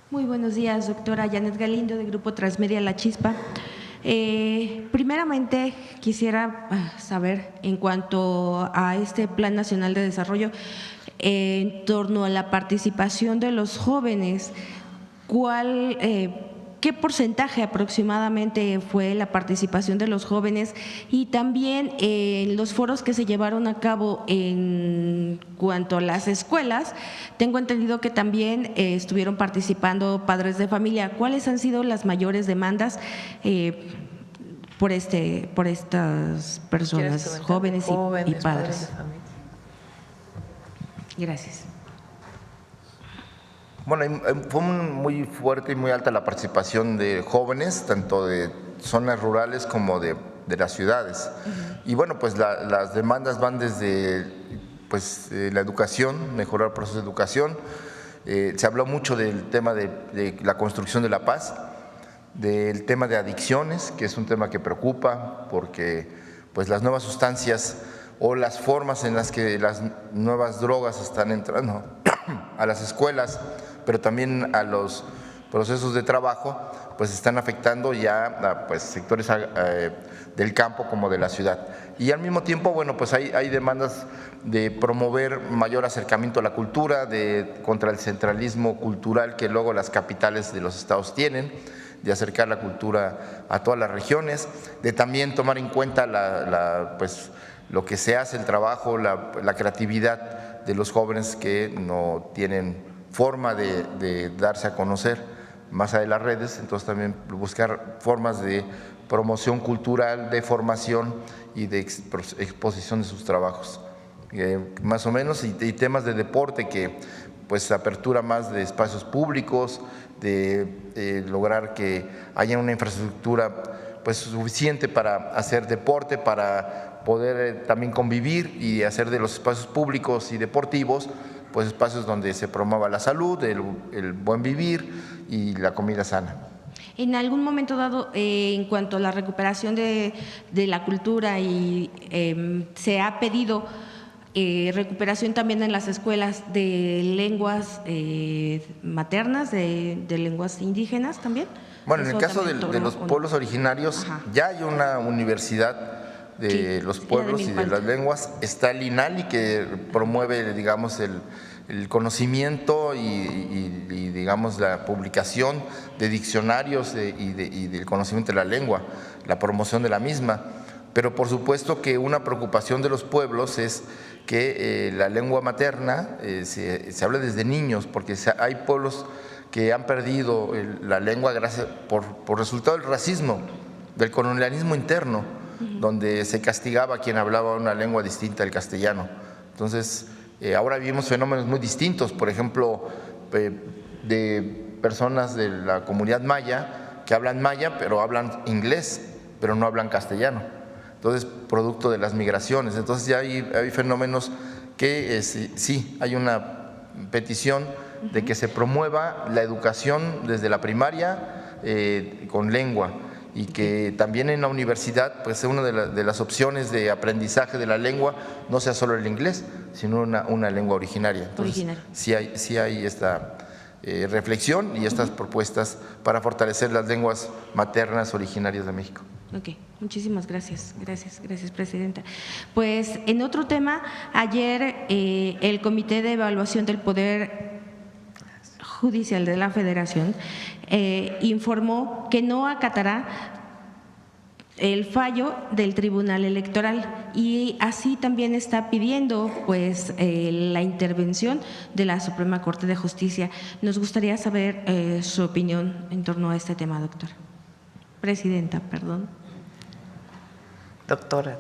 Muy buenos días, doctora Janet Galindo, de Grupo Transmedia La Chispa. Primeramente, quisiera saber, en cuanto a este Plan Nacional de Desarrollo, en torno a la participación de los jóvenes, ¿qué porcentaje aproximadamente fue la participación de los jóvenes? Y también los foros que se llevaron a cabo en cuanto a las escuelas, tengo entendido que también estuvieron participando padres de familia. ¿Cuáles han sido las mayores demandas por estas personas, jóvenes y padres? Gracias. Bueno, fue muy fuerte y muy alta la participación de jóvenes, tanto de zonas rurales como de las ciudades. Y bueno, pues las demandas van desde la educación, mejorar el proceso de educación, Se habló mucho del tema de la construcción de la paz, del tema de adicciones, que es un tema que preocupa porque pues las nuevas sustancias o las formas en las que las nuevas drogas están entrando a las escuelas, pero también a los procesos de trabajo, pues están afectando ya a pues, sectores del campo como de la ciudad. Y al mismo tiempo, bueno, pues hay demandas de promover mayor acercamiento a la cultura, contra el centralismo cultural que luego las capitales de los estados tienen, de acercar la cultura a todas las regiones, de también tomar en cuenta pues, lo que se hace, el trabajo, la creatividad de los jóvenes que no tienen forma de darse a conocer más allá de las redes, entonces también buscar formas de promoción cultural, de formación y de exposición de sus trabajos. Más o menos, y temas de deporte que pues apertura más de espacios públicos, de lograr que haya una infraestructura pues suficiente para hacer deporte, para poder también convivir y hacer de los espacios públicos y deportivos pues espacios donde se promueva la salud, el buen vivir y la comida sana. En algún momento dado, en cuanto a la recuperación de la cultura, se ha pedido recuperación también en las escuelas de lenguas maternas, de lenguas indígenas también. Bueno, en el caso de los pueblos originarios, ya hay una universidad de los pueblos y de las lenguas. Está el INALI que promueve, digamos, el conocimiento y digamos, la publicación de diccionarios y del conocimiento de la lengua, la promoción de la misma. Pero por supuesto que una preocupación de los pueblos es que la lengua materna se habla desde niños, porque hay pueblos que han perdido la lengua por resultado del racismo, del colonialismo interno, donde se castigaba a quien hablaba una lengua distinta al castellano. Entonces, ahora vivimos fenómenos muy distintos, por ejemplo, de personas de la comunidad maya que hablan maya, pero hablan inglés, pero no hablan castellano. Entonces, producto de las migraciones. Entonces, ya hay fenómenos que sí, hay una petición de que se promueva la educación desde la primaria con lengua, y que también en la universidad pues una de las opciones de aprendizaje de la lengua no sea solo el inglés, sino una lengua originaria. Entonces, sí hay esta reflexión y estas propuestas para fortalecer las lenguas maternas originarias de México. Ok, muchísimas gracias, Presidenta. Pues en otro tema, ayer el Comité de Evaluación del Poder Judicial de la Federación informó que no acatará el fallo del Tribunal Electoral y así también está pidiendo pues la intervención de la Suprema Corte de Justicia. Nos gustaría saber su opinión en torno a este tema, Presidenta, perdón. Doctora.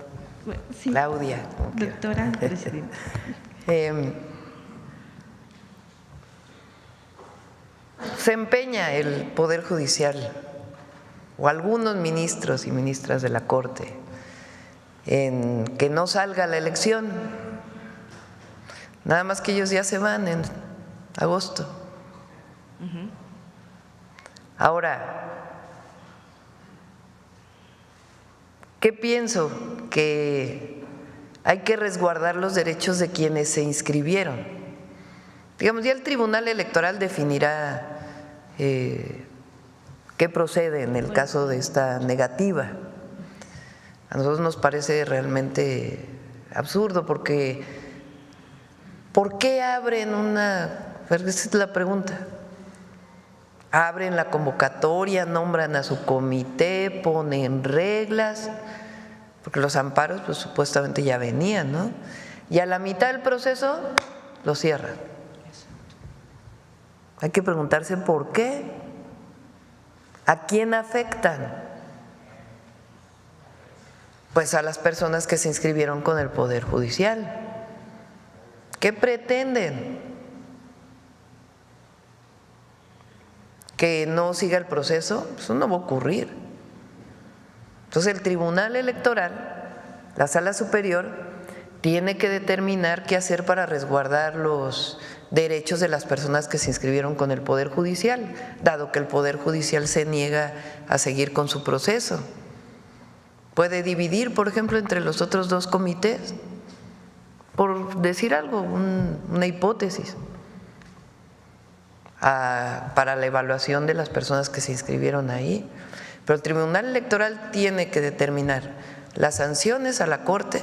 Sí. Claudia. Doctora, Presidenta. Se empeña el Poder Judicial o algunos ministros y ministras de la Corte en que no salga la elección, nada más que ellos ya se van en agosto. Ahora, ¿qué pienso? Que hay que resguardar los derechos de quienes se inscribieron. Digamos, ya el Tribunal Electoral definirá qué procede en el caso de esta negativa. A nosotros nos parece realmente absurdo porque ¿por qué abren esa es la pregunta? Abren la convocatoria, nombran a su comité, ponen reglas, porque los amparos pues supuestamente ya venían, ¿no? Y a la mitad del proceso lo cierran. Hay que preguntarse por qué, a quién afectan. Pues a las personas que se inscribieron con el Poder Judicial. ¿Qué pretenden? ¿Que no siga el proceso? Eso no va a ocurrir. Entonces el Tribunal Electoral, la Sala Superior, tiene que determinar qué hacer para resguardar los derechos de las personas que se inscribieron con el Poder Judicial, dado que el Poder Judicial se niega a seguir con su proceso. Puede dividir, por ejemplo, entre los otros dos comités, por decir algo, una hipótesis, para la evaluación de las personas que se inscribieron ahí. Pero el Tribunal Electoral tiene que determinar las sanciones a la Corte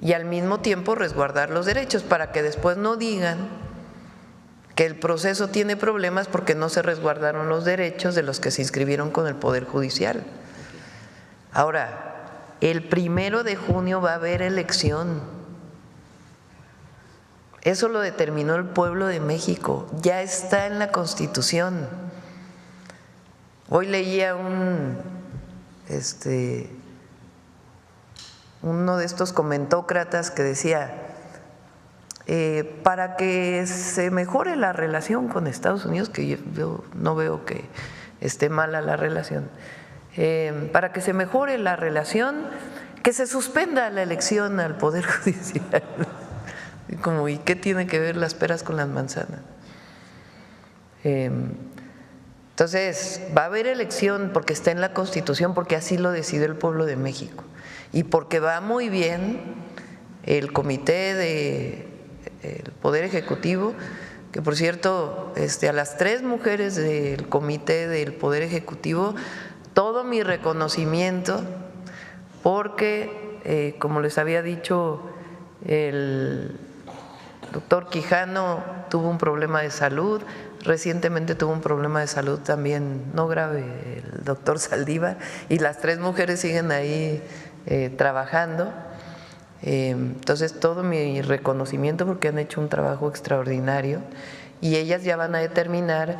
y al mismo tiempo resguardar los derechos para que después no digan que el proceso tiene problemas porque no se resguardaron los derechos de los que se inscribieron con el Poder Judicial. Ahora, el 1 de junio va a haber elección. Eso lo determinó el pueblo de México, ya está en la Constitución. Hoy leía uno de estos comentócratas que decía, para que se mejore la relación con Estados Unidos, que yo no veo que esté mala la relación, para que se mejore la relación, que se suspenda la elección al Poder Judicial. ¿Y qué tiene que ver las peras con las manzanas? Entonces, va a haber elección porque está en la Constitución, porque así lo decide el pueblo de México y porque va muy bien el Comité del Poder Ejecutivo, que por cierto, a las 3 mujeres del Comité del Poder Ejecutivo, todo mi reconocimiento, porque, como les había dicho, el doctor Quijano tuvo un problema de salud, recientemente tuvo un problema de salud también, no grave, el doctor Saldívar, y las 3 mujeres siguen ahí trabajando. Entonces, todo mi reconocimiento porque han hecho un trabajo extraordinario y ellas ya van a determinar,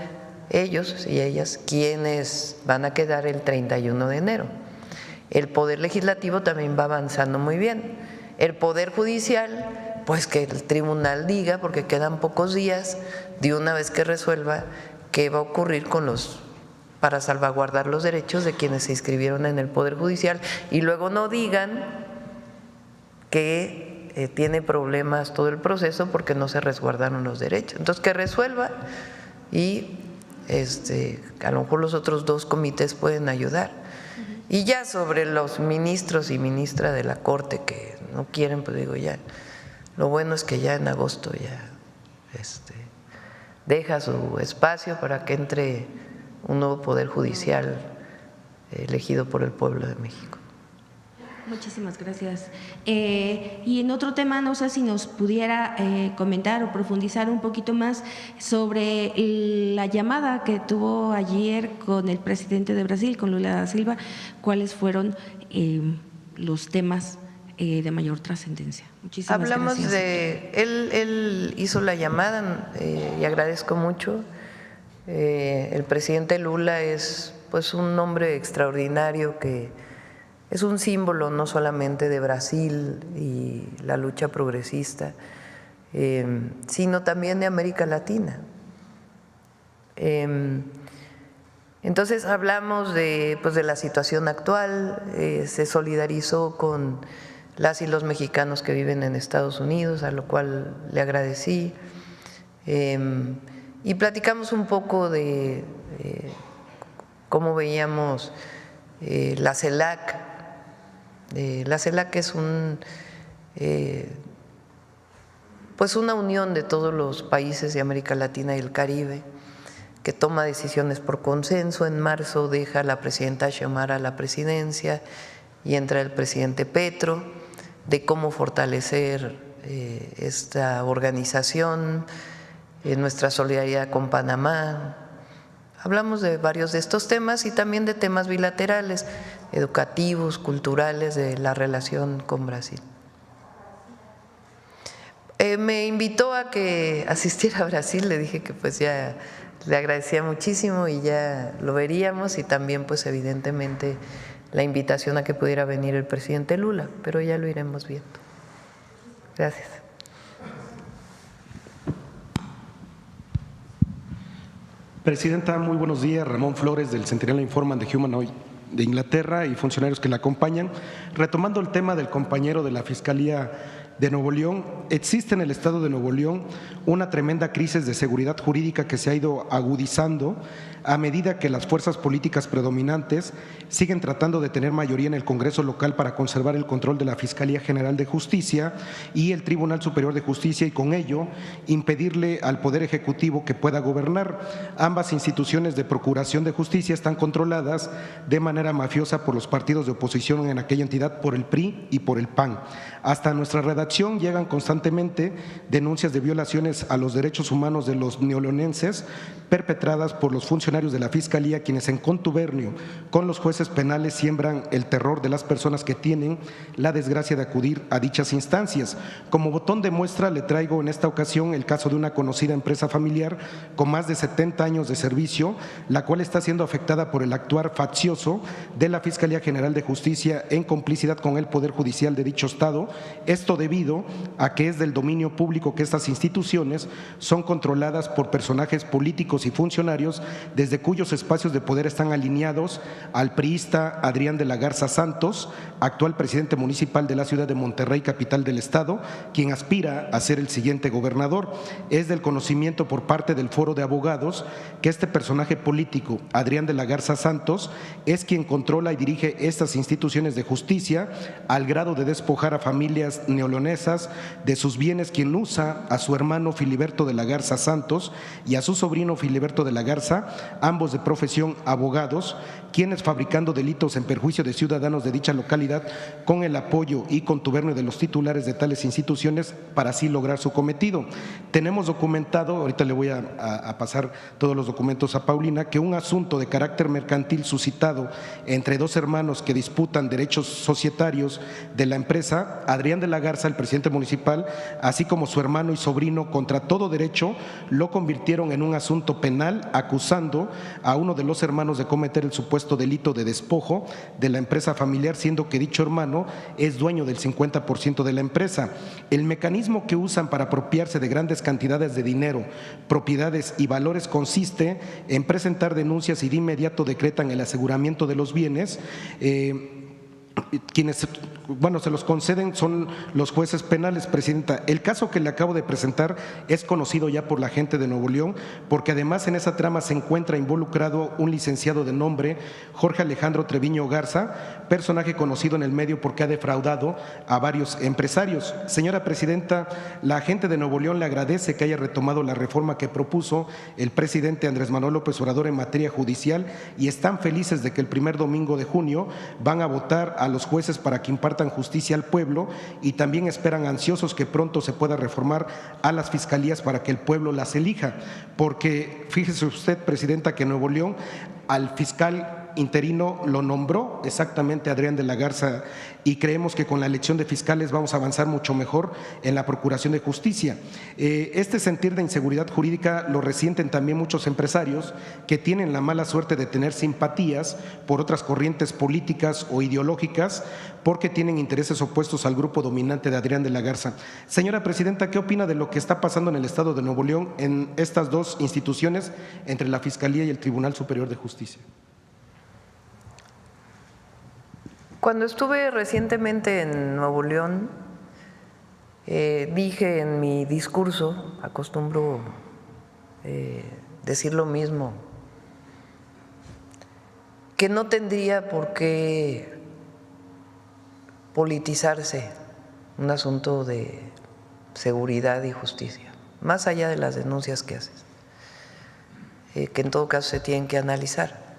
ellos y ellas, quiénes van a quedar el 31 de enero. El Poder Legislativo también va avanzando muy bien. El Poder Judicial, pues que el tribunal diga, porque quedan pocos días, de una vez que resuelva qué va a ocurrir para salvaguardar los derechos de quienes se inscribieron en el Poder Judicial y luego no digan que tiene problemas todo el proceso porque no se resguardaron los derechos. Entonces, que resuelva y a lo mejor los otros 2 comités pueden ayudar. Y ya sobre los ministros y ministra de la Corte que no quieren, pues digo ya, lo bueno es que ya en agosto ya deja su espacio para que entre un nuevo Poder Judicial elegido por el pueblo de México. Muchísimas gracias. Y en otro tema, no sé si nos pudiera comentar o profundizar un poquito más sobre la llamada que tuvo ayer con el presidente de Brasil, con Lula da Silva, cuáles fueron los temas de mayor trascendencia. Muchísimas Hablamos gracias. Él hizo la llamada y agradezco mucho. El presidente Lula es pues un hombre extraordinario que es un símbolo no solamente de Brasil y la lucha progresista, sino también de América Latina. Entonces hablamos de la situación actual, se solidarizó con las y los mexicanos que viven en Estados Unidos, a lo cual le agradecí, y platicamos un poco de cómo veíamos la CELAC. La CELAC es pues una unión de todos los países de América Latina y el Caribe que toma decisiones por consenso. En marzo deja la presidenta Xiomara la presidencia y entra el presidente Petro, de cómo fortalecer esta organización, nuestra solidaridad con Panamá. Hablamos de varios de estos temas y también de temas bilaterales, educativos, culturales, de la relación con Brasil. Me invitó a que asistiera a Brasil, le dije que pues ya le agradecía muchísimo y ya lo veríamos, y también pues evidentemente la invitación a que pudiera venir el presidente Lula, pero ya lo iremos viendo. Gracias. Presidenta, muy buenos días. Ramón Flores, del Centinela Informa de Humanoid de Inglaterra y funcionarios que la acompañan. Retomando el tema del compañero de la Fiscalía de Nuevo León, existe en el estado de Nuevo León una tremenda crisis de seguridad jurídica que se ha ido agudizando a medida que las fuerzas políticas predominantes siguen tratando de tener mayoría en el Congreso local para conservar el control de la Fiscalía General de Justicia y el Tribunal Superior de Justicia y con ello impedirle al Poder Ejecutivo que pueda gobernar. Ambas instituciones de procuración de justicia están controladas de manera mafiosa por los partidos de oposición en aquella entidad, por el PRI y por el PAN. Hasta nuestra redacción llegan constantemente denuncias de violaciones a los derechos humanos de los neoleonenses perpetradas por los funcionarios de la Fiscalía, quienes en contubernio con los jueces penales siembran el terror de las personas que tienen la desgracia de acudir a dichas instancias. Como botón de muestra le traigo en esta ocasión el caso de una conocida empresa familiar con más de 70 años de servicio, la cual está siendo afectada por el actuar faccioso de la Fiscalía General de Justicia en complicidad con el Poder Judicial de dicho estado. Esto debido a que es del dominio público que estas instituciones son controladas por personajes políticos y funcionarios desde cuyos espacios de poder están alineados al priista Adrián de la Garza Santos, actual presidente municipal de la ciudad de Monterrey, capital del estado, quien aspira a ser el siguiente gobernador. Es del conocimiento por parte del Foro de Abogados que este personaje político, Adrián de la Garza Santos, es quien controla y dirige estas instituciones de justicia al grado de despojar a familias neoleonesas de sus bienes, quien usa a su hermano Filiberto de la Garza Santos y a su sobrino Filiberto de la Garza, ambos de profesión abogados, quienes fabricando delitos en perjuicio de ciudadanos de dicha localidad con el apoyo y contubernio de los titulares de tales instituciones para así lograr su cometido. Tenemos documentado, ahorita le voy a pasar todos los documentos a Paulina, que un asunto de carácter mercantil suscitado entre dos hermanos que disputan derechos societarios de la empresa, Adrián de la Garza, el presidente municipal, así como su hermano y sobrino, contra todo derecho, lo convirtieron en un asunto penal, acusando a uno de los hermanos de cometer el supuesto delito de despojo de la empresa familiar, siendo que dicho hermano es dueño del 50% de la empresa. El mecanismo que usan para apropiarse de grandes cantidades de dinero, propiedades y valores consiste en presentar denuncias y de inmediato decretan el aseguramiento de los bienes. Quienes, se los conceden son los jueces penales, Presidenta. El caso que le acabo de presentar es conocido ya por la gente de Nuevo León, porque además en esa trama se encuentra involucrado un licenciado de nombre Jorge Alejandro Treviño Garza, personaje conocido en el medio porque ha defraudado a varios empresarios. Señora Presidenta, la gente de Nuevo León le agradece que haya retomado la reforma que propuso el presidente Andrés Manuel López Obrador en materia judicial y están felices de que el primer domingo de junio van a votar a los jueces para que impartan justicia al pueblo y también esperan ansiosos que pronto se pueda reformar a las fiscalías para que el pueblo las elija, porque fíjese usted, Presidenta, que Nuevo León al fiscal interino lo nombró exactamente Adrián de la Garza y creemos que con la elección de fiscales vamos a avanzar mucho mejor en la procuración de justicia. Este sentir de inseguridad jurídica lo resienten también muchos empresarios que tienen la mala suerte de tener simpatías por otras corrientes políticas o ideológicas porque tienen intereses opuestos al grupo dominante de Adrián de la Garza. Señora Presidenta, ¿qué opina de lo que está pasando en el estado de Nuevo León en estas dos instituciones entre la Fiscalía y el Tribunal Superior de Justicia? Cuando estuve recientemente en Nuevo León, dije en mi discurso, acostumbro decir lo mismo, que no tendría por qué politizarse un asunto de seguridad y justicia, más allá de las denuncias que haces, que en todo caso se tienen que analizar.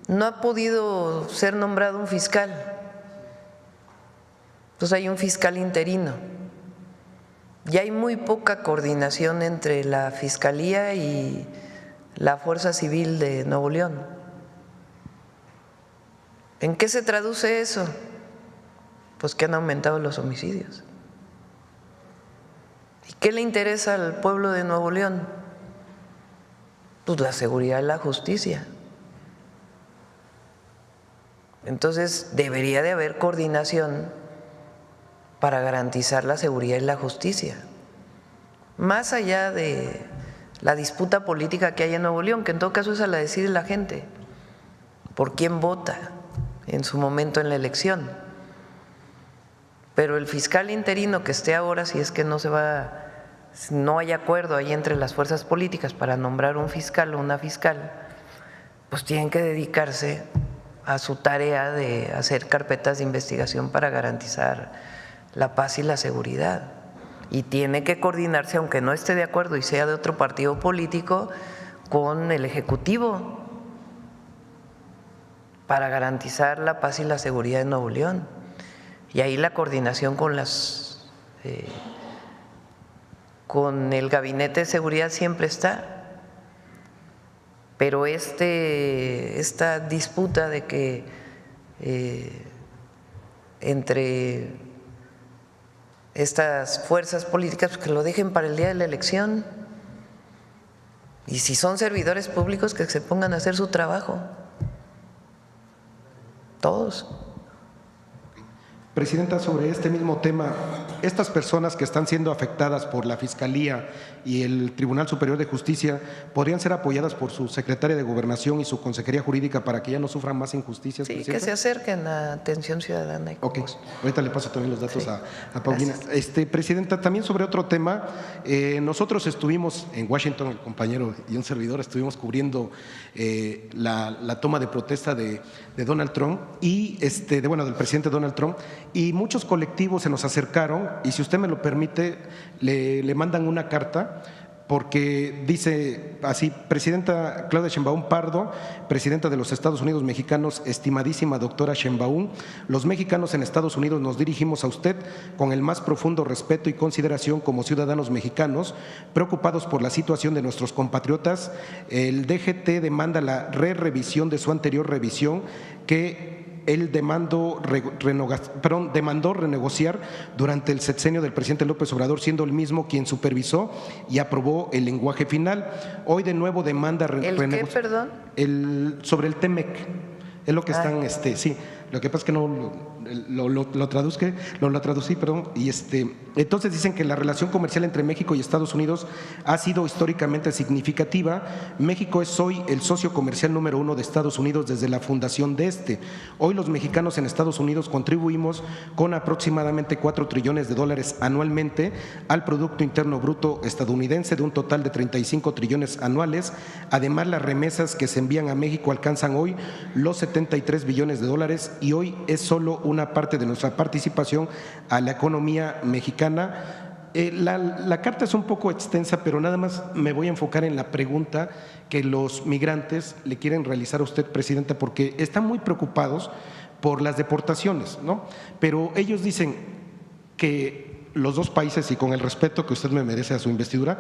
No ha podido ser nombrado un fiscal, entonces hay un fiscal interino y hay muy poca coordinación entre la Fiscalía y la Fuerza Civil de Nuevo León. ¿En qué se traduce eso? Pues que han aumentado los homicidios. ¿Y qué le interesa al pueblo de Nuevo León? Pues la seguridad y la justicia. Entonces debería de haber coordinación para garantizar la seguridad y la justicia, más allá de la disputa política que hay en Nuevo León, que en todo caso esa la decide la gente, por quién vota en su momento en la elección. Pero el fiscal interino que esté ahora, si es que no hay acuerdo ahí entre las fuerzas políticas para nombrar un fiscal o una fiscal, pues tienen que dedicarse a su tarea de hacer carpetas de investigación para garantizar la paz y la seguridad. Y tiene que coordinarse, aunque no esté de acuerdo y sea de otro partido político, con el Ejecutivo para garantizar la paz y la seguridad en Nuevo León. Y ahí la coordinación con el Gabinete de Seguridad siempre está. Pero esta disputa de que entre estas fuerzas políticas, pues que lo dejen para el día de la elección, y si son servidores públicos, que se pongan a hacer su trabajo, todos. Presidenta, sobre este mismo tema, estas personas que están siendo afectadas por la Fiscalía y el Tribunal Superior de Justicia podrían ser apoyadas por su secretaria de Gobernación y su Consejería Jurídica para que ya no sufran más injusticias. Sí, Presidenta, que se acerquen a Atención Ciudadana. Ok, ahorita le paso también los datos sí. a Paulina. Presidenta, también sobre otro tema, nosotros estuvimos en Washington, el compañero y un servidor, estuvimos cubriendo la toma de protesta de Donald Trump y del presidente Donald Trump, y muchos colectivos se nos acercaron, y si usted me lo permite, le mandan una carta, porque dice así: Presidenta Claudia Sheinbaum Pardo, Presidenta de los Estados Unidos Mexicanos, estimadísima doctora Sheinbaum, los mexicanos en Estados Unidos nos dirigimos a usted con el más profundo respeto y consideración como ciudadanos mexicanos, preocupados por la situación de nuestros compatriotas. El DGT demanda la revisión de su anterior revisión que él demandó renegociar durante el sexenio del presidente López Obrador, siendo el mismo quien supervisó y aprobó el lenguaje final. Hoy de nuevo demanda ¿El qué, perdón? Sobre el TEMEC. Es lo que están, sí. Lo que pasa es que no lo traducí, perdón. Y entonces dicen que la relación comercial entre México y Estados Unidos ha sido históricamente significativa. México es hoy el socio comercial número 1 de Estados Unidos desde la fundación de Hoy los mexicanos en Estados Unidos contribuimos con aproximadamente $4 trillones anualmente al Producto Interno Bruto estadounidense, de un total de 35 trillones anuales. Además, las remesas que se envían a México alcanzan hoy los 73 billones de dólares, y hoy es solo una parte de nuestra participación a la economía mexicana. La carta es un poco extensa, pero nada más me voy a enfocar en la pregunta que los migrantes le quieren realizar a usted, Presidenta, porque están muy preocupados por las deportaciones, ¿no? Pero ellos dicen que los dos países, y con el respeto que usted me merece a su investidura,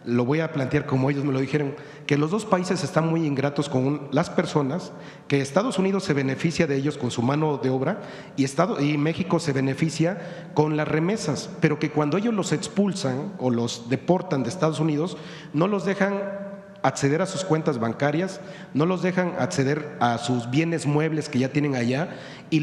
lo voy a plantear como ellos me lo dijeron, que los dos países están muy ingratos con las personas, que Estados Unidos se beneficia de ellos con su mano de obra y México se beneficia con las remesas, pero que cuando ellos los expulsan o los deportan de Estados Unidos, no los dejan acceder a sus cuentas bancarias, no los dejan acceder a sus bienes muebles que ya tienen allá, y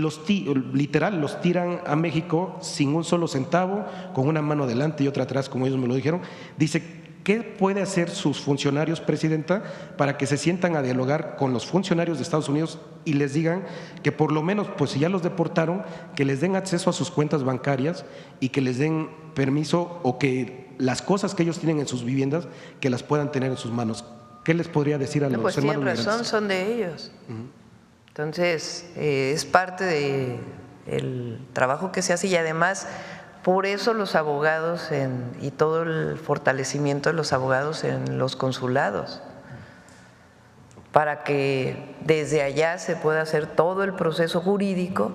literal los tiran a México sin un solo centavo, con una mano adelante y otra atrás, como ellos me lo dijeron. Dice: ¿qué puede hacer sus funcionarios, Presidenta, para que se sientan a dialogar con los funcionarios de Estados Unidos y les digan que por lo menos, pues si ya los deportaron, que les den acceso a sus cuentas bancarias y que les den permiso, o que las cosas que ellos tienen en sus viviendas, que las puedan tener en sus manos? ¿Qué les podría decir a los hermanos migrantes? Pues tienen razón, son de ellos. Entonces, es parte del trabajo que se hace, y además por eso los abogados y todo el fortalecimiento de los abogados en los consulados, para que desde allá se pueda hacer todo el proceso jurídico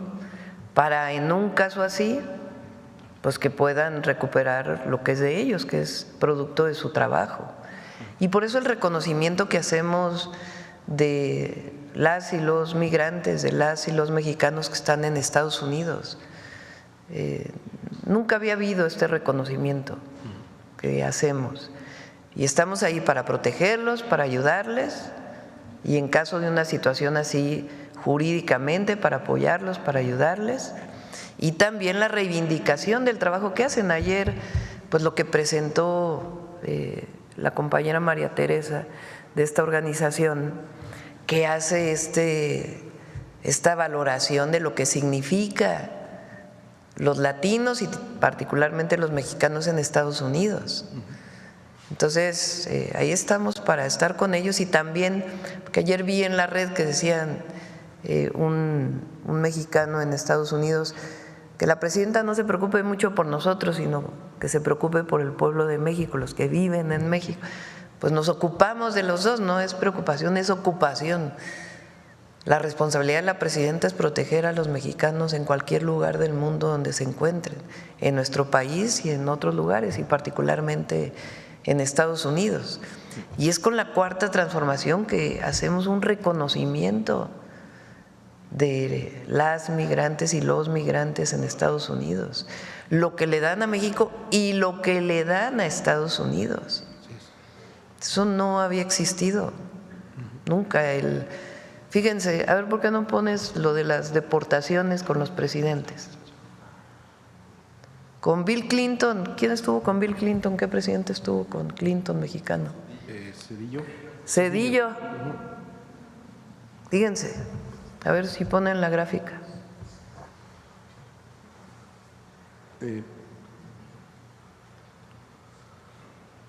para, en un caso así, pues que puedan recuperar lo que es de ellos, que es producto de su trabajo. Y por eso el reconocimiento que hacemos de las y los migrantes, de las y los mexicanos que están en Estados Unidos. Nunca había habido este reconocimiento que hacemos, y estamos ahí para protegerlos, para ayudarles, y en caso de una situación así, jurídicamente, para apoyarlos, para ayudarles, y también la reivindicación del trabajo que hacen. Ayer, pues lo que presentó la compañera María Teresa de esta organización, que hace esta valoración de lo que significa los latinos y particularmente los mexicanos en Estados Unidos. Entonces, ahí estamos para estar con ellos y también, porque ayer vi en la red que decían un mexicano en Estados Unidos que la presidenta no se preocupe mucho por nosotros, sino que se preocupe por el pueblo de México, los que viven en México. Pues nos ocupamos de los dos, no es preocupación, es ocupación. La responsabilidad de la presidenta es proteger a los mexicanos en cualquier lugar del mundo donde se encuentren, en nuestro país y en otros lugares, y particularmente en Estados Unidos. Y es con la Cuarta Transformación que hacemos un reconocimiento de las migrantes y los migrantes en Estados Unidos, lo que le dan a México y lo que le dan a Estados Unidos. Eso no había existido nunca. Fíjense, a ver, ¿por qué no pones lo de las deportaciones con los presidentes? Con Bill Clinton, ¿quién estuvo con Bill Clinton? ¿Qué presidente estuvo con Clinton mexicano? Zedillo. Fíjense, a ver si ponen la gráfica.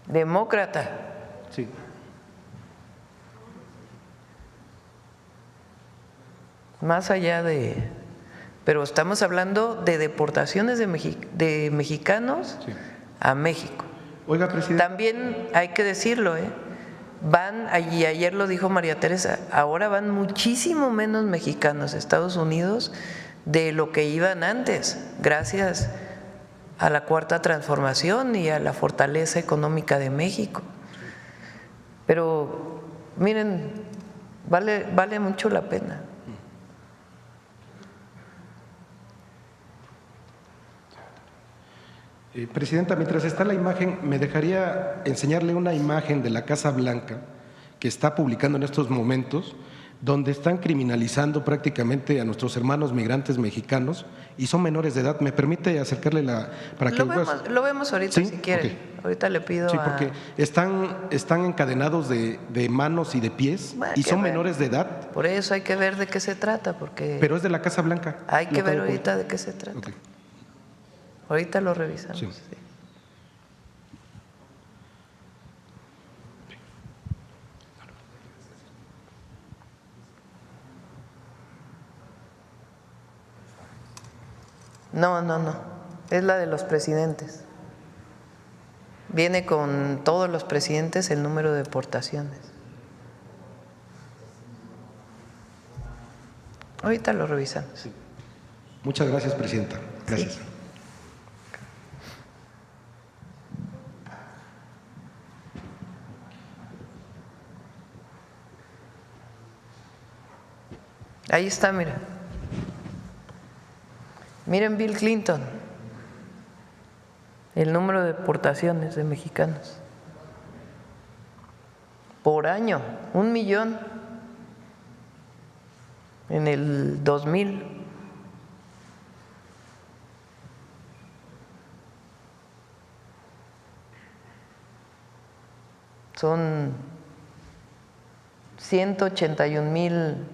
Demócrata. Sí. Más allá de… Pero estamos hablando de deportaciones de mexicanos a México. Oiga, presidente. También hay que decirlo, van, y ayer lo dijo María Teresa, ahora van muchísimo menos mexicanos a Estados Unidos de lo que iban antes, gracias a la Cuarta Transformación y a la fortaleza económica de México. Pero miren, vale mucho la pena. Presidenta, mientras está la imagen, me dejaría enseñarle una imagen de la Casa Blanca que está publicando en estos momentos, donde están criminalizando prácticamente a nuestros hermanos migrantes mexicanos y son menores de edad. ¿Me permite acercarle para que lo vemos ahorita, ¿sí? Si quiere. Okay. Ahorita le pido. Sí, porque están encadenados de manos y de pies y son menores de edad. Por eso hay que ver de qué se trata, porque… Pero es de la Casa Blanca. Hay que ver ahorita de qué se trata. Okay. Ahorita lo revisamos. Sí. Sí. No, es la de los presidentes. Viene con todos los presidentes el número de deportaciones. Ahorita lo revisamos. Sí. Muchas gracias, presidenta. Gracias. Sí. Ahí está, mira. Miren Bill Clinton, el número de deportaciones de mexicanos por año, 1 millón en el 2000. Son 181,000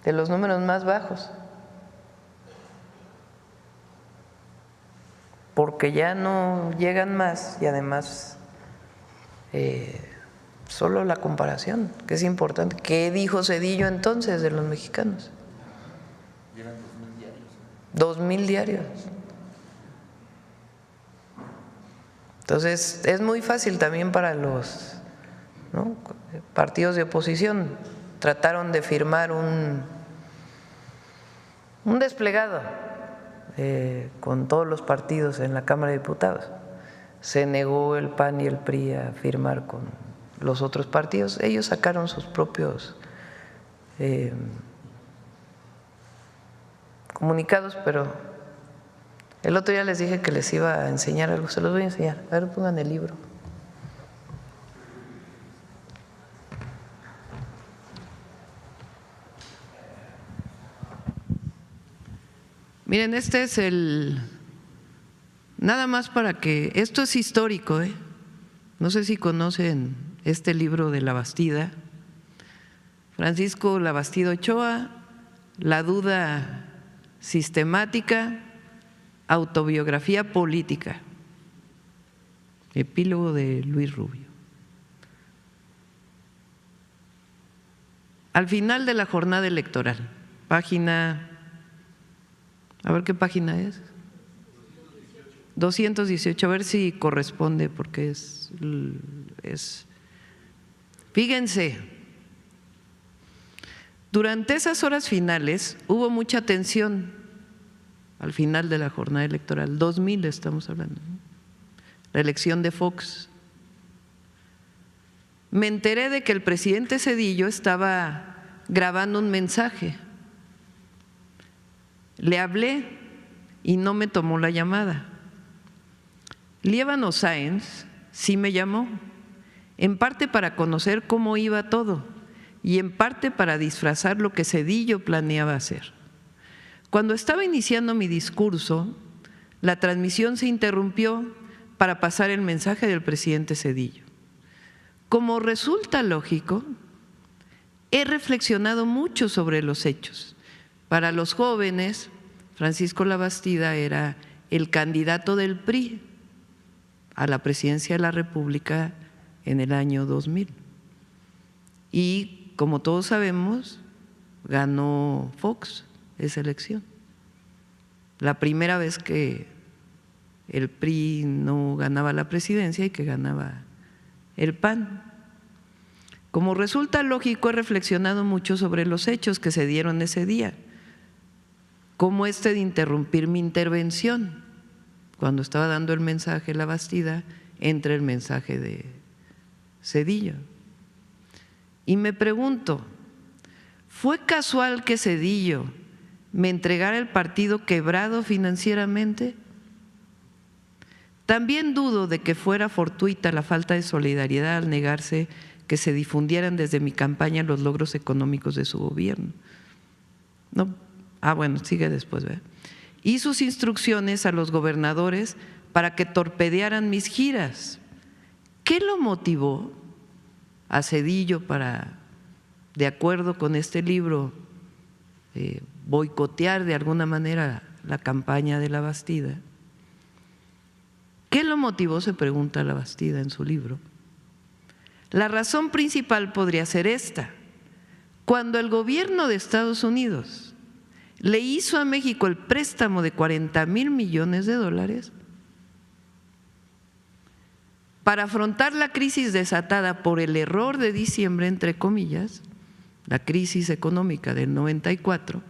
de los números más bajos, porque ya no llegan más y además solo la comparación, que es importante. ¿Qué dijo Zedillo entonces de los mexicanos? Llegan 2,000 diarios. 2,000 diarios. Entonces es muy fácil también para los partidos de oposición. Trataron de firmar un desplegado con todos los partidos en la Cámara de Diputados. Se negó el PAN y el PRI a firmar con los otros partidos. Ellos sacaron sus propios comunicados, pero el otro día les dije que les iba a enseñar algo. Se los voy a enseñar. A ver, pongan el libro. Miren, este es nada más para que… Esto es histórico, no sé si conocen este libro de La Bastida. Francisco Labastida Ochoa, La duda sistemática, autobiografía política, epílogo de Luis Rubio. Al final de la jornada electoral, página, a ver qué página es. 218, a ver si corresponde, porque es fíjense, durante esas horas finales hubo mucha tensión al final de la jornada electoral, 2000 estamos hablando, ¿no? La elección de Fox. Me enteré de que el presidente Zedillo estaba grabando un mensaje. Le hablé y no me tomó la llamada. Líbano Sáenz sí me llamó, en parte para conocer cómo iba todo y en parte para disfrazar lo que Zedillo planeaba hacer. Cuando estaba iniciando mi discurso, la transmisión se interrumpió para pasar el mensaje del presidente Zedillo. Como resulta lógico, he reflexionado mucho sobre los hechos. Para los jóvenes, Francisco Labastida era el candidato del PRI a la presidencia de la República en el año 2000. Y como todos sabemos, ganó Fox esa elección. La primera vez que el PRI no ganaba la presidencia y que ganaba el PAN. Como resulta lógico, he reflexionado mucho sobre los hechos que se dieron ese día, como de interrumpir mi intervención cuando estaba dando el mensaje Labastida entre el mensaje de Zedillo. Y me pregunto, ¿fue casual que Zedillo me entregara el partido quebrado financieramente? También dudo de que fuera fortuita la falta de solidaridad al negarse que se difundieran desde mi campaña los logros económicos de su gobierno. No, bueno, sigue después, ¿verdad? Y sus instrucciones a los gobernadores para que torpedearan mis giras. ¿Qué lo motivó a Zedillo para, de acuerdo con este libro, boicotear de alguna manera la campaña de Labastida? ¿Qué lo motivó?, se pregunta Labastida en su libro. La razón principal podría ser esta: cuando el gobierno de Estados Unidos le hizo a México el préstamo de $40,000 millones para afrontar la crisis desatada por el error de diciembre, entre comillas, la crisis económica del 94,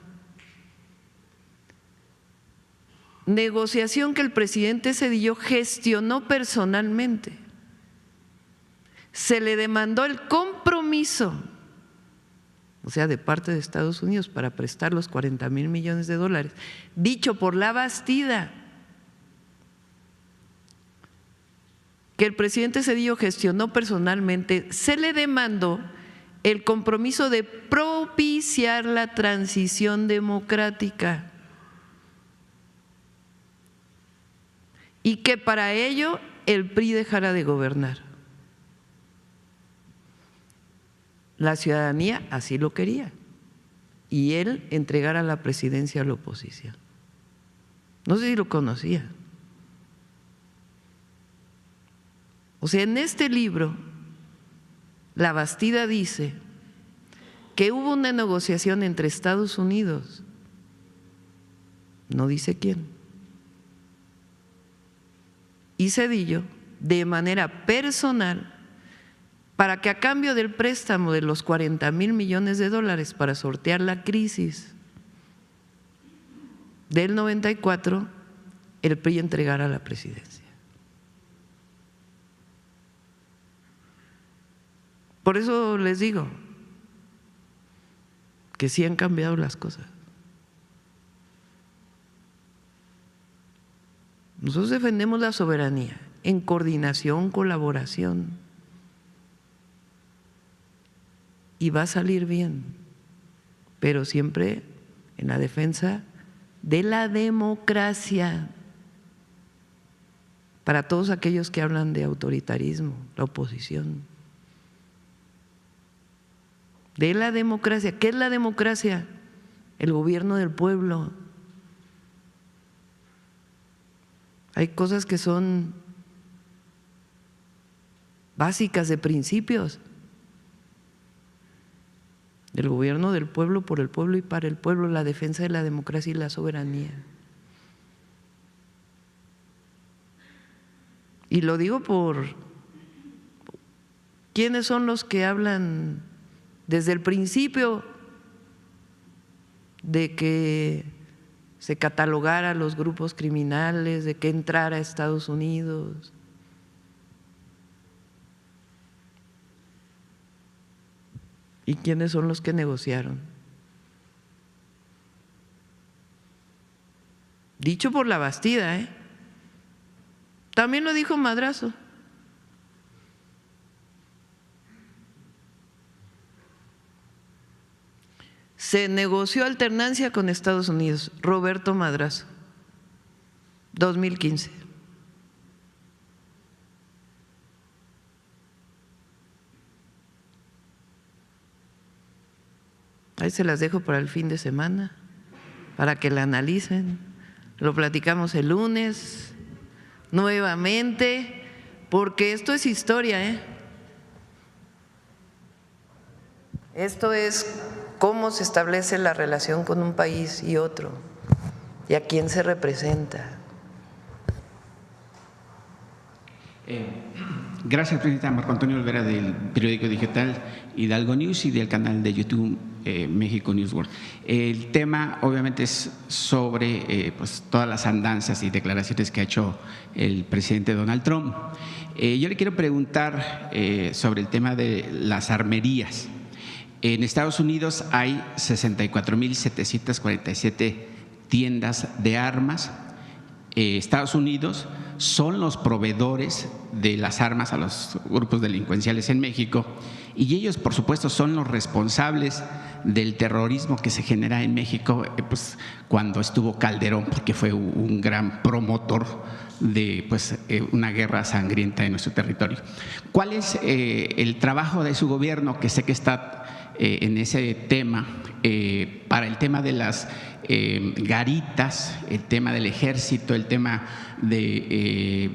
negociación que el presidente Zedillo gestionó personalmente. Se le demandó el compromiso, o sea, de parte de Estados Unidos, para prestar los $40,000 millones, dicho por Labastida, que el presidente Zedillo gestionó personalmente. Se le demandó el compromiso de propiciar la transición democrática y que para ello el PRI dejara de gobernar. La ciudadanía así lo quería y él entregara la presidencia a la oposición. No sé si lo conocía. O sea, en este libro, Labastida dice que hubo una negociación entre Estados Unidos, no dice quién, y Zedillo, de manera personal, para que a cambio del préstamo de los $40,000 millones para sortear la crisis del 94, el PRI entregara la presidencia. Por eso les digo que sí han cambiado las cosas. Nosotros defendemos la soberanía en coordinación, colaboración, y va a salir bien, pero siempre en la defensa de la democracia. Para todos aquellos que hablan de autoritarismo, la oposición, de la democracia. ¿Qué es la democracia? El gobierno del pueblo. Hay cosas que son básicas de principios. Del gobierno del pueblo, por el pueblo y para el pueblo, la defensa de la democracia y la soberanía. Y lo digo por quiénes son los que hablan desde el principio de que se catalogara a los grupos criminales, de que entrara a Estados Unidos. ¿Y quiénes son los que negociaron? Dicho por la Bastida, ¿eh? También lo dijo Madrazo. Se negoció alternancia con Estados Unidos, Roberto Madrazo, 2015. Ahí se las dejo para el fin de semana, para que la analicen. Lo platicamos el lunes nuevamente, porque esto es historia, ¿eh? Esto es cómo se establece la relación con un país y otro, y a quién se representa. Gracias, Presidenta. Marco Antonio Olvera, del periódico digital Hidalgo News y del canal de YouTube México News World. El tema obviamente es sobre pues, todas las andanzas y declaraciones que ha hecho el presidente Donald Trump. Yo le quiero preguntar sobre el tema de las armerías. En Estados Unidos hay 64.747 tiendas de armas. Estados Unidos son los proveedores de las armas a los grupos delincuenciales en México, y ellos, por supuesto, son los responsables del terrorismo que se genera en México, pues, cuando estuvo Calderón, porque fue un gran promotor de pues, una guerra sangrienta en nuestro territorio. ¿Cuál es el trabajo de su gobierno, que sé que está en ese tema, para el tema de las garitas, el tema del ejército, el tema de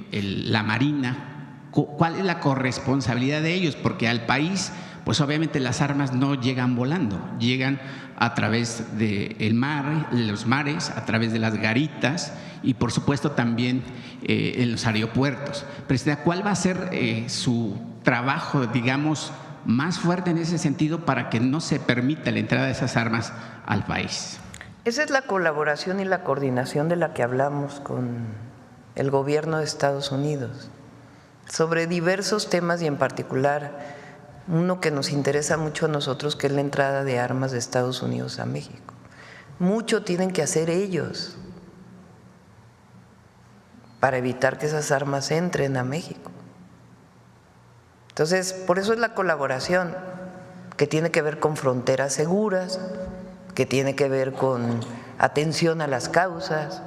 la marina? ¿Cuál es la corresponsabilidad de ellos? Porque al país, pues obviamente las armas no llegan volando, llegan a través del mar, los mares, a través de las garitas y por supuesto también en los aeropuertos. Presidenta, ¿cuál va a ser su trabajo, digamos, más fuerte en ese sentido para que no se permita la entrada de esas armas al país? Esa es la colaboración y la coordinación de la que hablamos con el gobierno de Estados Unidos sobre diversos temas, y en particular uno que nos interesa mucho a nosotros, que es la entrada de armas de Estados Unidos a México. Mucho tienen que hacer ellos para evitar que esas armas entren a México. Entonces, por eso es la colaboración, que tiene que ver con fronteras seguras, que tiene que ver con atención a las causas,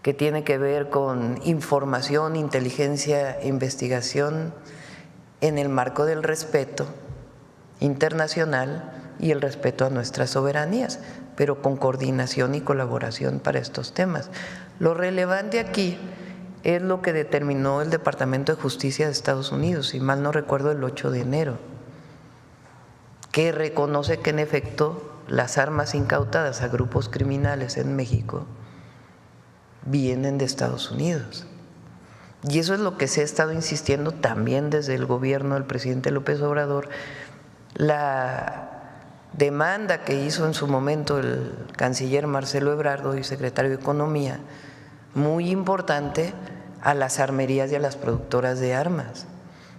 que tiene que ver con información, inteligencia e investigación en el marco del respeto internacional y el respeto a nuestras soberanías, pero con coordinación y colaboración para estos temas. Lo relevante aquí es lo que determinó el Departamento de Justicia de Estados Unidos, si mal no recuerdo, el 8 de enero, que reconoce que en efecto las armas incautadas a grupos criminales en México vienen de Estados Unidos. Y eso es lo que se ha estado insistiendo también desde el gobierno del presidente López Obrador. La demanda que hizo en su momento el canciller Marcelo Ebrard y secretario de Economía, muy importante, a las armerías y a las productoras de armas.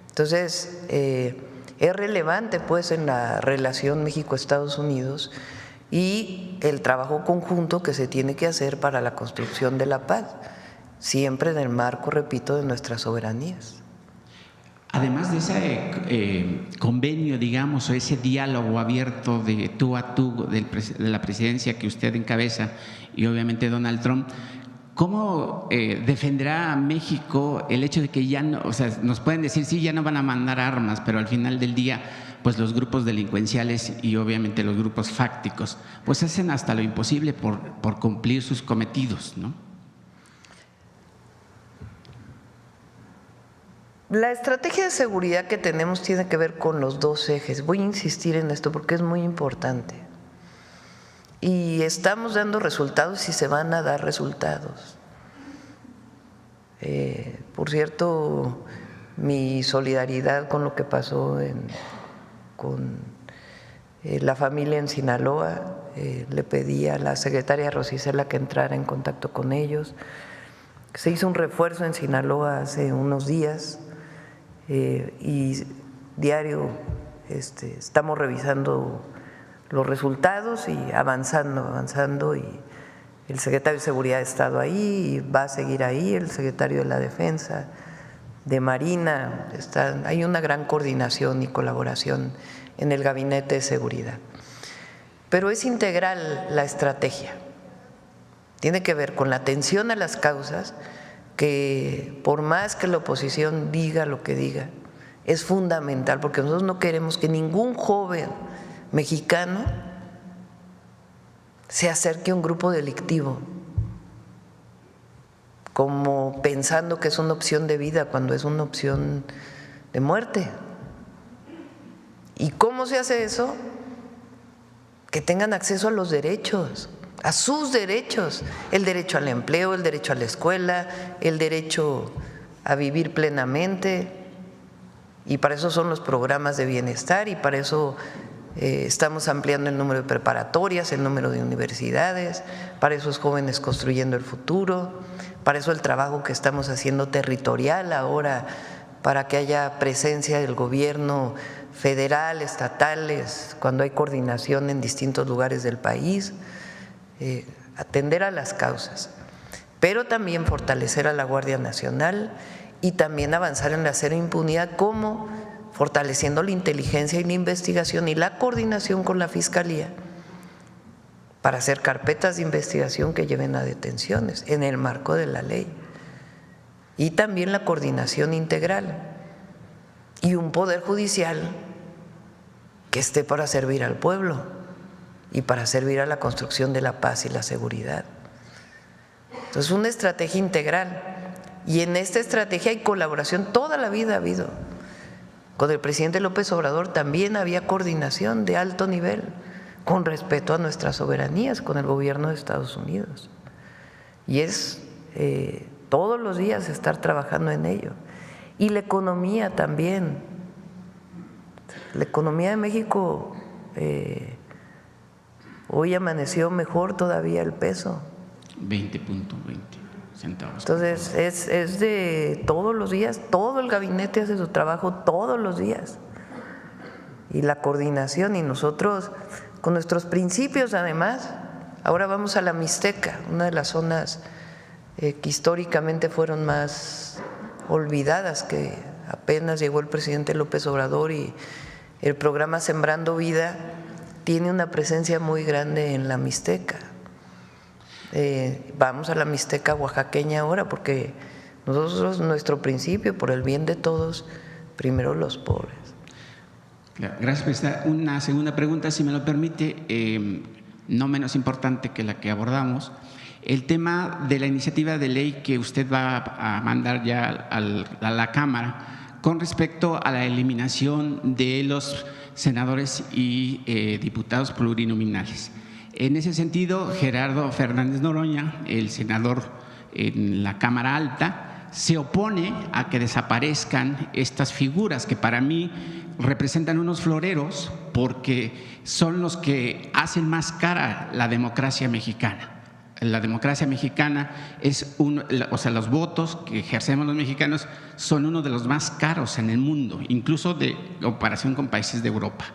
Entonces, es relevante pues en la relación México-Estados Unidos y el trabajo conjunto que se tiene que hacer para la construcción de la paz, siempre en el marco, repito, de nuestras soberanías. Además de ese convenio, digamos, o ese diálogo abierto de tú a tú de la presidencia que usted encabeza y obviamente Donald Trump, ¿cómo defenderá a México el hecho de que ya no, o sea, nos pueden decir, sí, ya no van a mandar armas, pero al final del día pues los grupos delincuenciales y obviamente los grupos fácticos, pues hacen hasta lo imposible por cumplir sus cometidos, ¿no? La estrategia de seguridad que tenemos tiene que ver con los dos ejes. Voy a insistir en esto porque es muy importante. Y estamos dando resultados y se van a dar resultados. Por cierto, mi solidaridad con lo que pasó con la familia en Sinaloa. Le pedí a la secretaria Rosicela que entrara en contacto con ellos. Se hizo un refuerzo en Sinaloa hace unos días y diario estamos revisando los resultados y avanzando y el secretario de Seguridad ha estado ahí y va a seguir ahí, el secretario de la Defensa, de Marina, hay una gran coordinación y colaboración en el Gabinete de Seguridad. Pero es integral la estrategia, tiene que ver con la atención a las causas, que por más que la oposición diga lo que diga, es fundamental, porque nosotros no queremos que ningún joven mexicano se acerque a un grupo delictivo como pensando que es una opción de vida cuando es una opción de muerte. ¿Y cómo se hace eso? Que tengan acceso a los derechos, a sus derechos, el derecho al empleo, el derecho a la escuela, el derecho a vivir plenamente, y para eso son los programas de bienestar y para eso estamos ampliando el número de preparatorias, el número de universidades, para esos jóvenes construyendo el futuro, para eso el trabajo que estamos haciendo territorial ahora, para que haya presencia del gobierno federal, estatales, cuando hay coordinación en distintos lugares del país, atender a las causas, pero también fortalecer a la Guardia Nacional y también avanzar en la cero impunidad, como fortaleciendo la inteligencia y la investigación y la coordinación con la Fiscalía para hacer carpetas de investigación que lleven a detenciones en el marco de la ley, y también la coordinación integral y un poder judicial que esté para servir al pueblo y para servir a la construcción de la paz y la seguridad. Entonces, una estrategia integral, y en esta estrategia hay colaboración, toda la vida ha habido. Con el presidente López Obrador también había coordinación de alto nivel, con respeto a nuestras soberanías, con el gobierno de Estados Unidos. Y es todos los días estar trabajando en ello. Y la economía también. La economía de México hoy amaneció mejor todavía el peso. 20.20 centavos. Entonces es de todos los días, todo el gabinete hace su trabajo todos los días. Y la coordinación, y nosotros con nuestros principios además, ahora vamos a la Mixteca, una de las zonas que históricamente fueron más olvidadas, que apenas llegó el presidente López Obrador, y el programa Sembrando Vida tiene una presencia muy grande en la Mixteca. Vamos a la Mixteca oaxaqueña ahora, porque nosotros, nuestro principio, por el bien de todos, primero los pobres. Gracias, presidenta. Una segunda pregunta, si me lo permite, no menos importante que la que abordamos. El tema de la iniciativa de ley que usted va a mandar ya a la Cámara con respecto a la eliminación de los senadores y diputados plurinominales. En ese sentido, Gerardo Fernández Noroña, el senador en la Cámara Alta, se opone a que desaparezcan estas figuras que para mí representan unos floreros, porque son los que hacen más cara la democracia mexicana. La democracia mexicana es los votos que ejercemos los mexicanos son uno de los más caros en el mundo, incluso de comparación con países de Europa.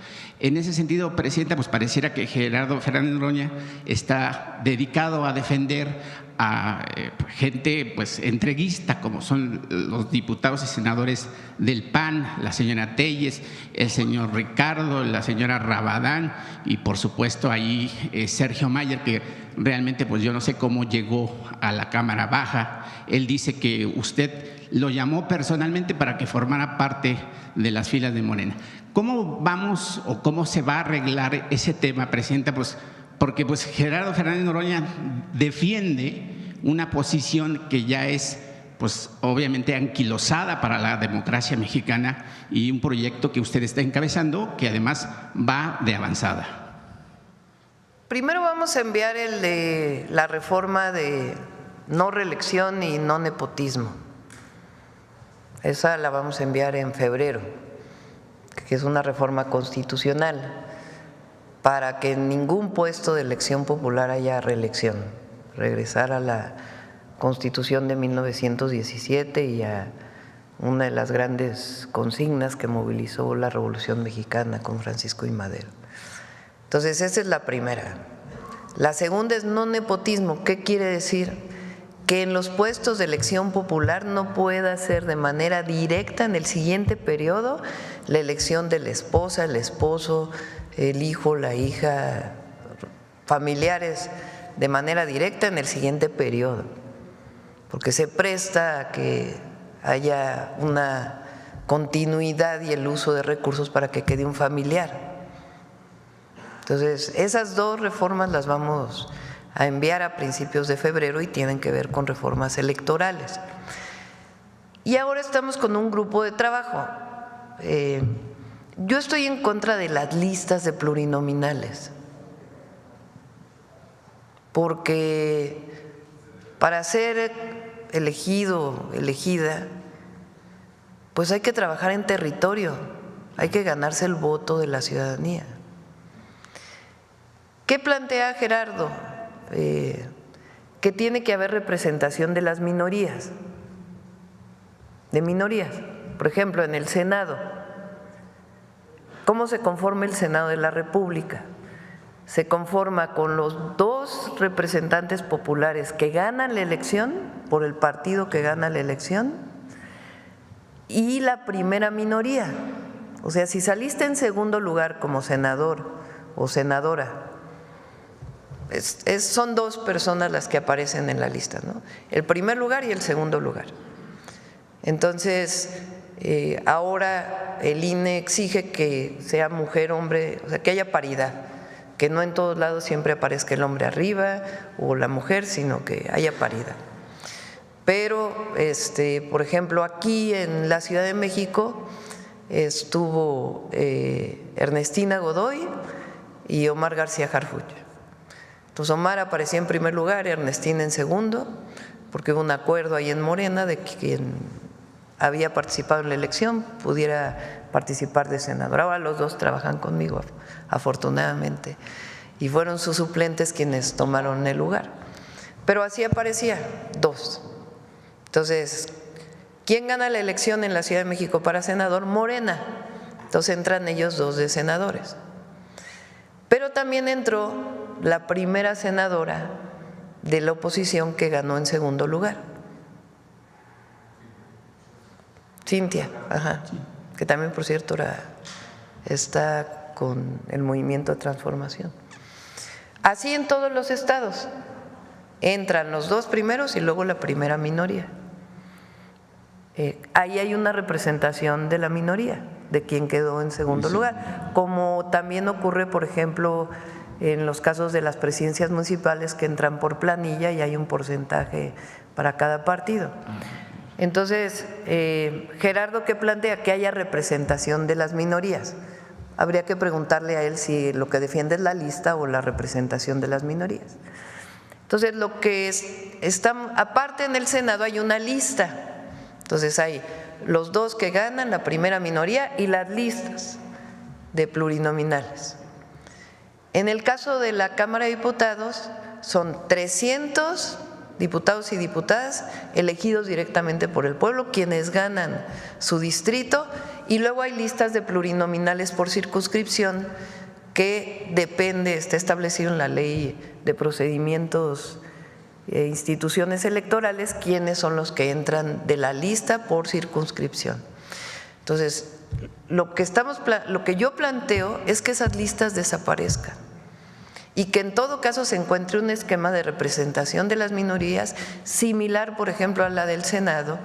En ese sentido, presidenta, pues pareciera que Gerardo Fernández Noroña está dedicado a defender a gente pues entreguista, como son los diputados y senadores del PAN, la señora Telles, el señor Ricardo, la señora Rabadán y por supuesto ahí Sergio Mayer, que realmente pues yo no sé cómo llegó a la Cámara Baja. Él dice que usted lo llamó personalmente para que formara parte de las filas de Morena. ¿Cómo vamos o cómo se va a arreglar ese tema, Presidenta? Pues porque pues Gerardo Fernández Noroña defiende una posición que ya es pues obviamente anquilosada para la democracia mexicana y un proyecto que usted está encabezando que además va de avanzada. Primero vamos a enviar el de la reforma de no reelección y no nepotismo. Esa la vamos a enviar en febrero, que es una reforma constitucional para que en ningún puesto de elección popular haya reelección, regresar a la Constitución de 1917 y a una de las grandes consignas que movilizó la Revolución Mexicana con Francisco I. Madero. Entonces, esa es la primera. La segunda es no nepotismo. ¿Qué quiere decir? Que en los puestos de elección popular no pueda ser de manera directa en el siguiente periodo la elección de la esposa, el esposo, el hijo, la hija, familiares de manera directa en el siguiente periodo, porque se presta a que haya una continuidad y el uso de recursos para que quede un familiar. Entonces, esas dos reformas las vamos a enviar a principios de febrero y tienen que ver con reformas electorales. Y ahora estamos con un grupo de trabajo. Yo estoy en contra de las listas de plurinominales, porque para ser elegido, elegida, pues hay que trabajar en territorio, hay que ganarse el voto de la ciudadanía. ¿Qué plantea Gerardo? Que tiene que haber representación de las minorías, Por ejemplo, en el Senado, ¿cómo se conforma el Senado de la República? Se conforma con los 2 representantes populares que ganan la elección, por el partido que gana la elección, y la primera minoría. O sea, si saliste en segundo lugar como senador o senadora, son 2 personas las que aparecen en la lista, ¿no? El primer lugar y el segundo lugar. Entonces, ahora el INE exige que sea mujer, hombre, o sea, que haya paridad, que no en todos lados siempre aparezca el hombre arriba o la mujer, sino que haya paridad. Pero, por ejemplo, aquí en la Ciudad de México estuvo Ernestina Godoy y Omar García Harfuch. Entonces, Omar aparecía en primer lugar, Ernestina en segundo, porque hubo un acuerdo ahí en Morena de que quien había participado en la elección pudiera participar de senador. Ahora los 2 trabajan conmigo, afortunadamente, y fueron sus suplentes quienes tomaron el lugar. Pero así aparecía 2. Entonces, ¿quién gana la elección en la Ciudad de México para senador? Morena. Entonces entran ellos 2 de senadores. Pero también entró la primera senadora de la oposición que ganó en segundo lugar, Cintia, que también, por cierto, está con el Movimiento de Transformación. Así en todos los estados, entran los 2 primeros y luego la primera minoría. Ahí hay una representación de la minoría, de quien quedó en segundo lugar, como también ocurre, por ejemplo, en los casos de las presidencias municipales que entran por planilla y hay un porcentaje para cada partido. Entonces, Gerardo, ¿qué plantea? Que haya representación de las minorías. Habría que preguntarle a él si lo que defiende es la lista o la representación de las minorías. Entonces, lo que está, aparte en el Senado hay una lista. Entonces, hay los 2 que ganan, la primera minoría, y las listas de plurinominales. En el caso de la Cámara de Diputados, son 300 diputados y diputadas elegidos directamente por el pueblo, quienes ganan su distrito, y luego hay listas de plurinominales por circunscripción que depende, está establecido en la Ley de Procedimientos e Instituciones Electorales, quienes son los que entran de la lista por circunscripción. Entonces, lo que yo planteo es que esas listas desaparezcan y que en todo caso se encuentre un esquema de representación de las minorías similar, por ejemplo, a la del Senado.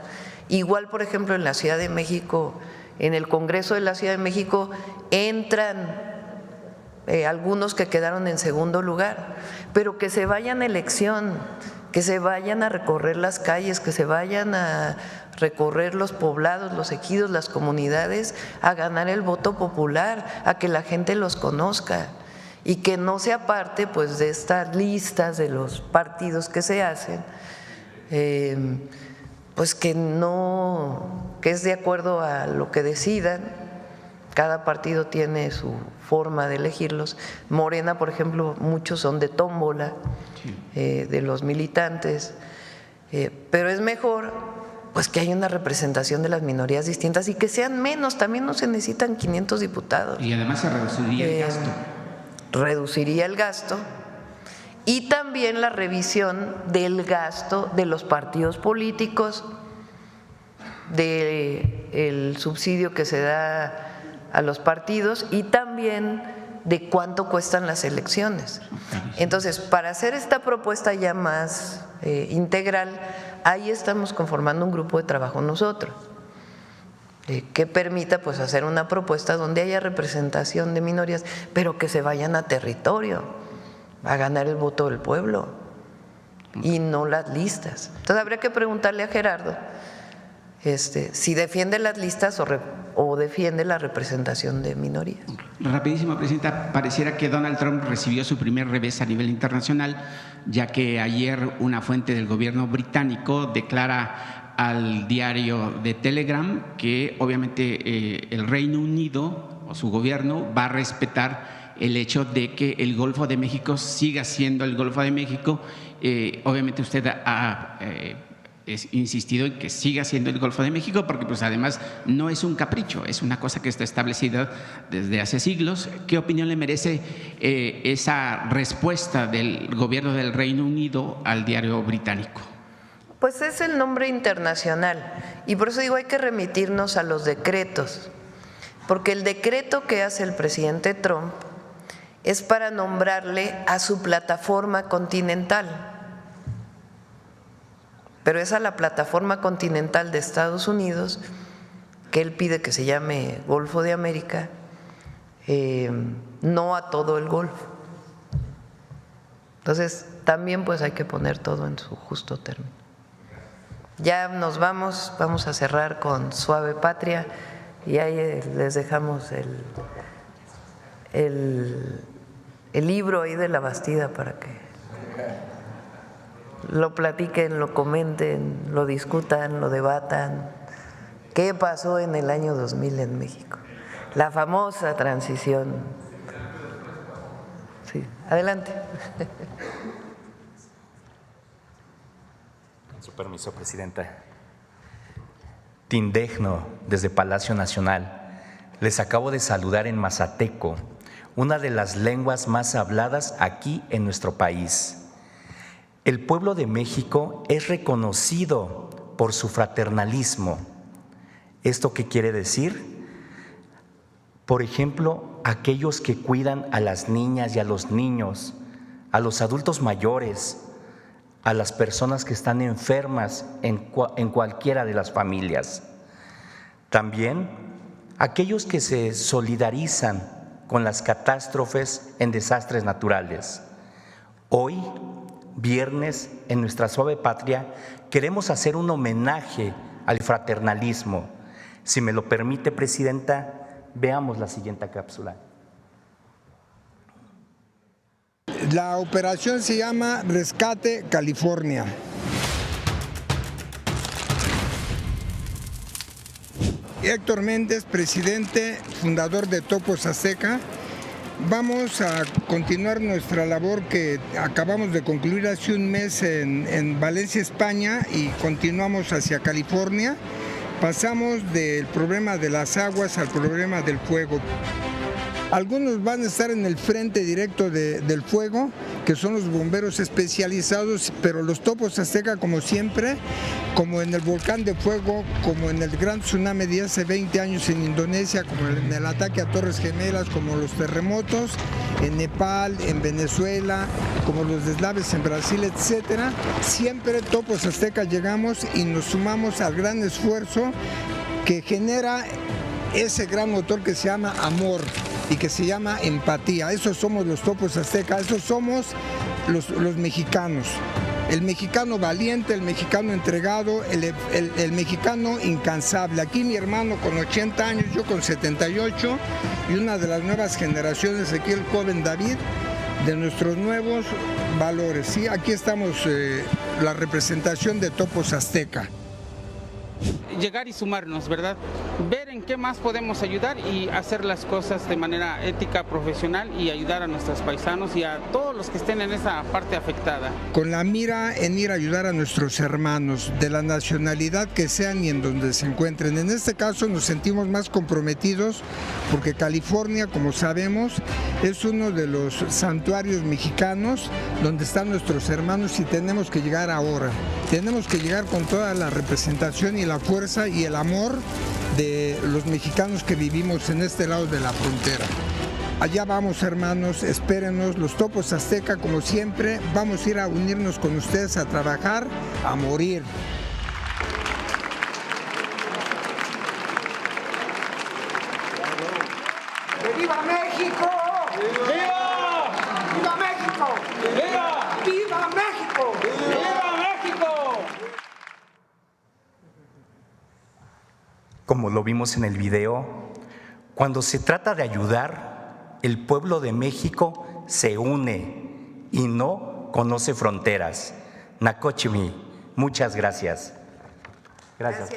Igual, por ejemplo, en la Ciudad de México en el Congreso de la Ciudad de México entran algunos que quedaron en segundo lugar, pero que se vayan a elección, que se vayan a recorrer las calles, que se vayan a recorrer los poblados, los ejidos, las comunidades, a ganar el voto popular, a que la gente los conozca y que no sea parte pues de estas listas de los partidos que se hacen, pues que es de acuerdo a lo que decidan. Cada partido tiene su forma de elegirlos. Morena, por ejemplo, muchos son de tómbola, de los militantes, pero es mejor pues que haya una representación de las minorías distintas y que sean menos. También no se necesitan 500 diputados. Y además se reduciría el gasto. Reduciría el gasto y también la revisión del gasto de los partidos políticos, del subsidio que se da a los partidos y también de cuánto cuestan las elecciones. Entonces, para hacer esta propuesta ya más integral, ahí estamos conformando un grupo de trabajo nosotros, que permita pues hacer una propuesta donde haya representación de minorías, pero que se vayan a territorio, a ganar el voto del pueblo y no las listas. Entonces habría que preguntarle a Gerardo si defiende las listas o defiende la representación de minorías. Rapidísimo, Presidenta, pareciera que Donald Trump recibió su primer revés a nivel internacional, ya que ayer una fuente del gobierno británico declara al diario de Telegram que obviamente el Reino Unido o su gobierno va a respetar el hecho de que el Golfo de México siga siendo el Golfo de México. Obviamente usted ha insistido en que siga siendo el Golfo de México, porque pues además no es un capricho, es una cosa que está establecida desde hace siglos. ¿Qué opinión le merece esa respuesta del gobierno del Reino Unido al diario británico? Pues es el nombre internacional y por eso digo hay que remitirnos a los decretos, porque el decreto que hace el presidente Trump es para nombrarle a su plataforma continental. Pero es a la plataforma continental de Estados Unidos que él pide que se llame Golfo de América, no a todo el Golfo. Entonces también pues hay que poner todo en su justo término. Ya nos vamos a cerrar con Suave Patria y ahí les dejamos el libro ahí de la Bastida para que lo platiquen, lo comenten, lo discutan, lo debatan. ¿Qué pasó en el año 2000 en México? La famosa transición. Sí, adelante. Con su permiso, Presidenta. Tindegno, desde Palacio Nacional. Les acabo de saludar en mazateco, una de las lenguas más habladas aquí en nuestro país. El pueblo de México es reconocido por su fraternalismo. ¿Esto qué quiere decir? Por ejemplo, aquellos que cuidan a las niñas y a los niños, a los adultos mayores, a las personas que están enfermas en cualquiera de las familias. También aquellos que se solidarizan con las catástrofes en desastres naturales. Hoy, viernes, en nuestra Suave Patria, queremos hacer un homenaje al fraternalismo. Si me lo permite, Presidenta, veamos la siguiente cápsula. La operación se llama Rescate California. Héctor Méndez, presidente, fundador de Topos Azteca. Vamos a continuar nuestra labor que acabamos de concluir hace un mes en Valencia, España, y continuamos hacia California. Pasamos del problema de las aguas al problema del fuego. Algunos van a estar en el frente directo del fuego, que son los bomberos especializados, pero los Topos Azteca, como siempre, como en el volcán de fuego, como en el gran tsunami de hace 20 años en Indonesia, como en el ataque a Torres Gemelas, como los terremotos en Nepal, en Venezuela, como los deslaves en Brasil, etcétera, siempre Topos Azteca llegamos y nos sumamos al gran esfuerzo que genera ese gran motor que se llama amor y que se llama empatía. Esos somos los topos aztecas, esos somos los mexicanos. El mexicano valiente, el mexicano entregado, el mexicano incansable. Aquí mi hermano con 80 años, yo con 78, y una de las nuevas generaciones, aquí el joven David, de nuestros nuevos valores. ¿Sí? Aquí estamos, la representación de Topos Azteca. Llegar y sumarnos, ¿verdad? Ver en qué más podemos ayudar y hacer las cosas de manera ética, profesional y ayudar a nuestros paisanos y a todos los que estén en esa parte afectada. Con la mira en ir a ayudar a nuestros hermanos, de la nacionalidad que sean y en donde se encuentren. En este caso nos sentimos más comprometidos porque California, como sabemos, es uno de los santuarios mexicanos donde están nuestros hermanos y tenemos que llegar ahora. Tenemos que llegar con toda la representación y la fuerza y el amor de los mexicanos que vivimos en este lado de la frontera. Allá vamos, hermanos, espérenos, los Topos Azteca, como siempre, vamos a ir a unirnos con ustedes a trabajar, a morir. ¡Viva México! ¡Viva! ¡Viva México! ¡Viva! ¡Viva México! ¡Viva México! Como lo vimos en el video, cuando se trata de ayudar, el pueblo de México se une y no conoce fronteras. Nakochimi, muchas gracias. Gracias.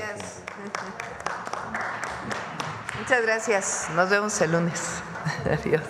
Muchas gracias. Nos vemos el lunes. Adiós.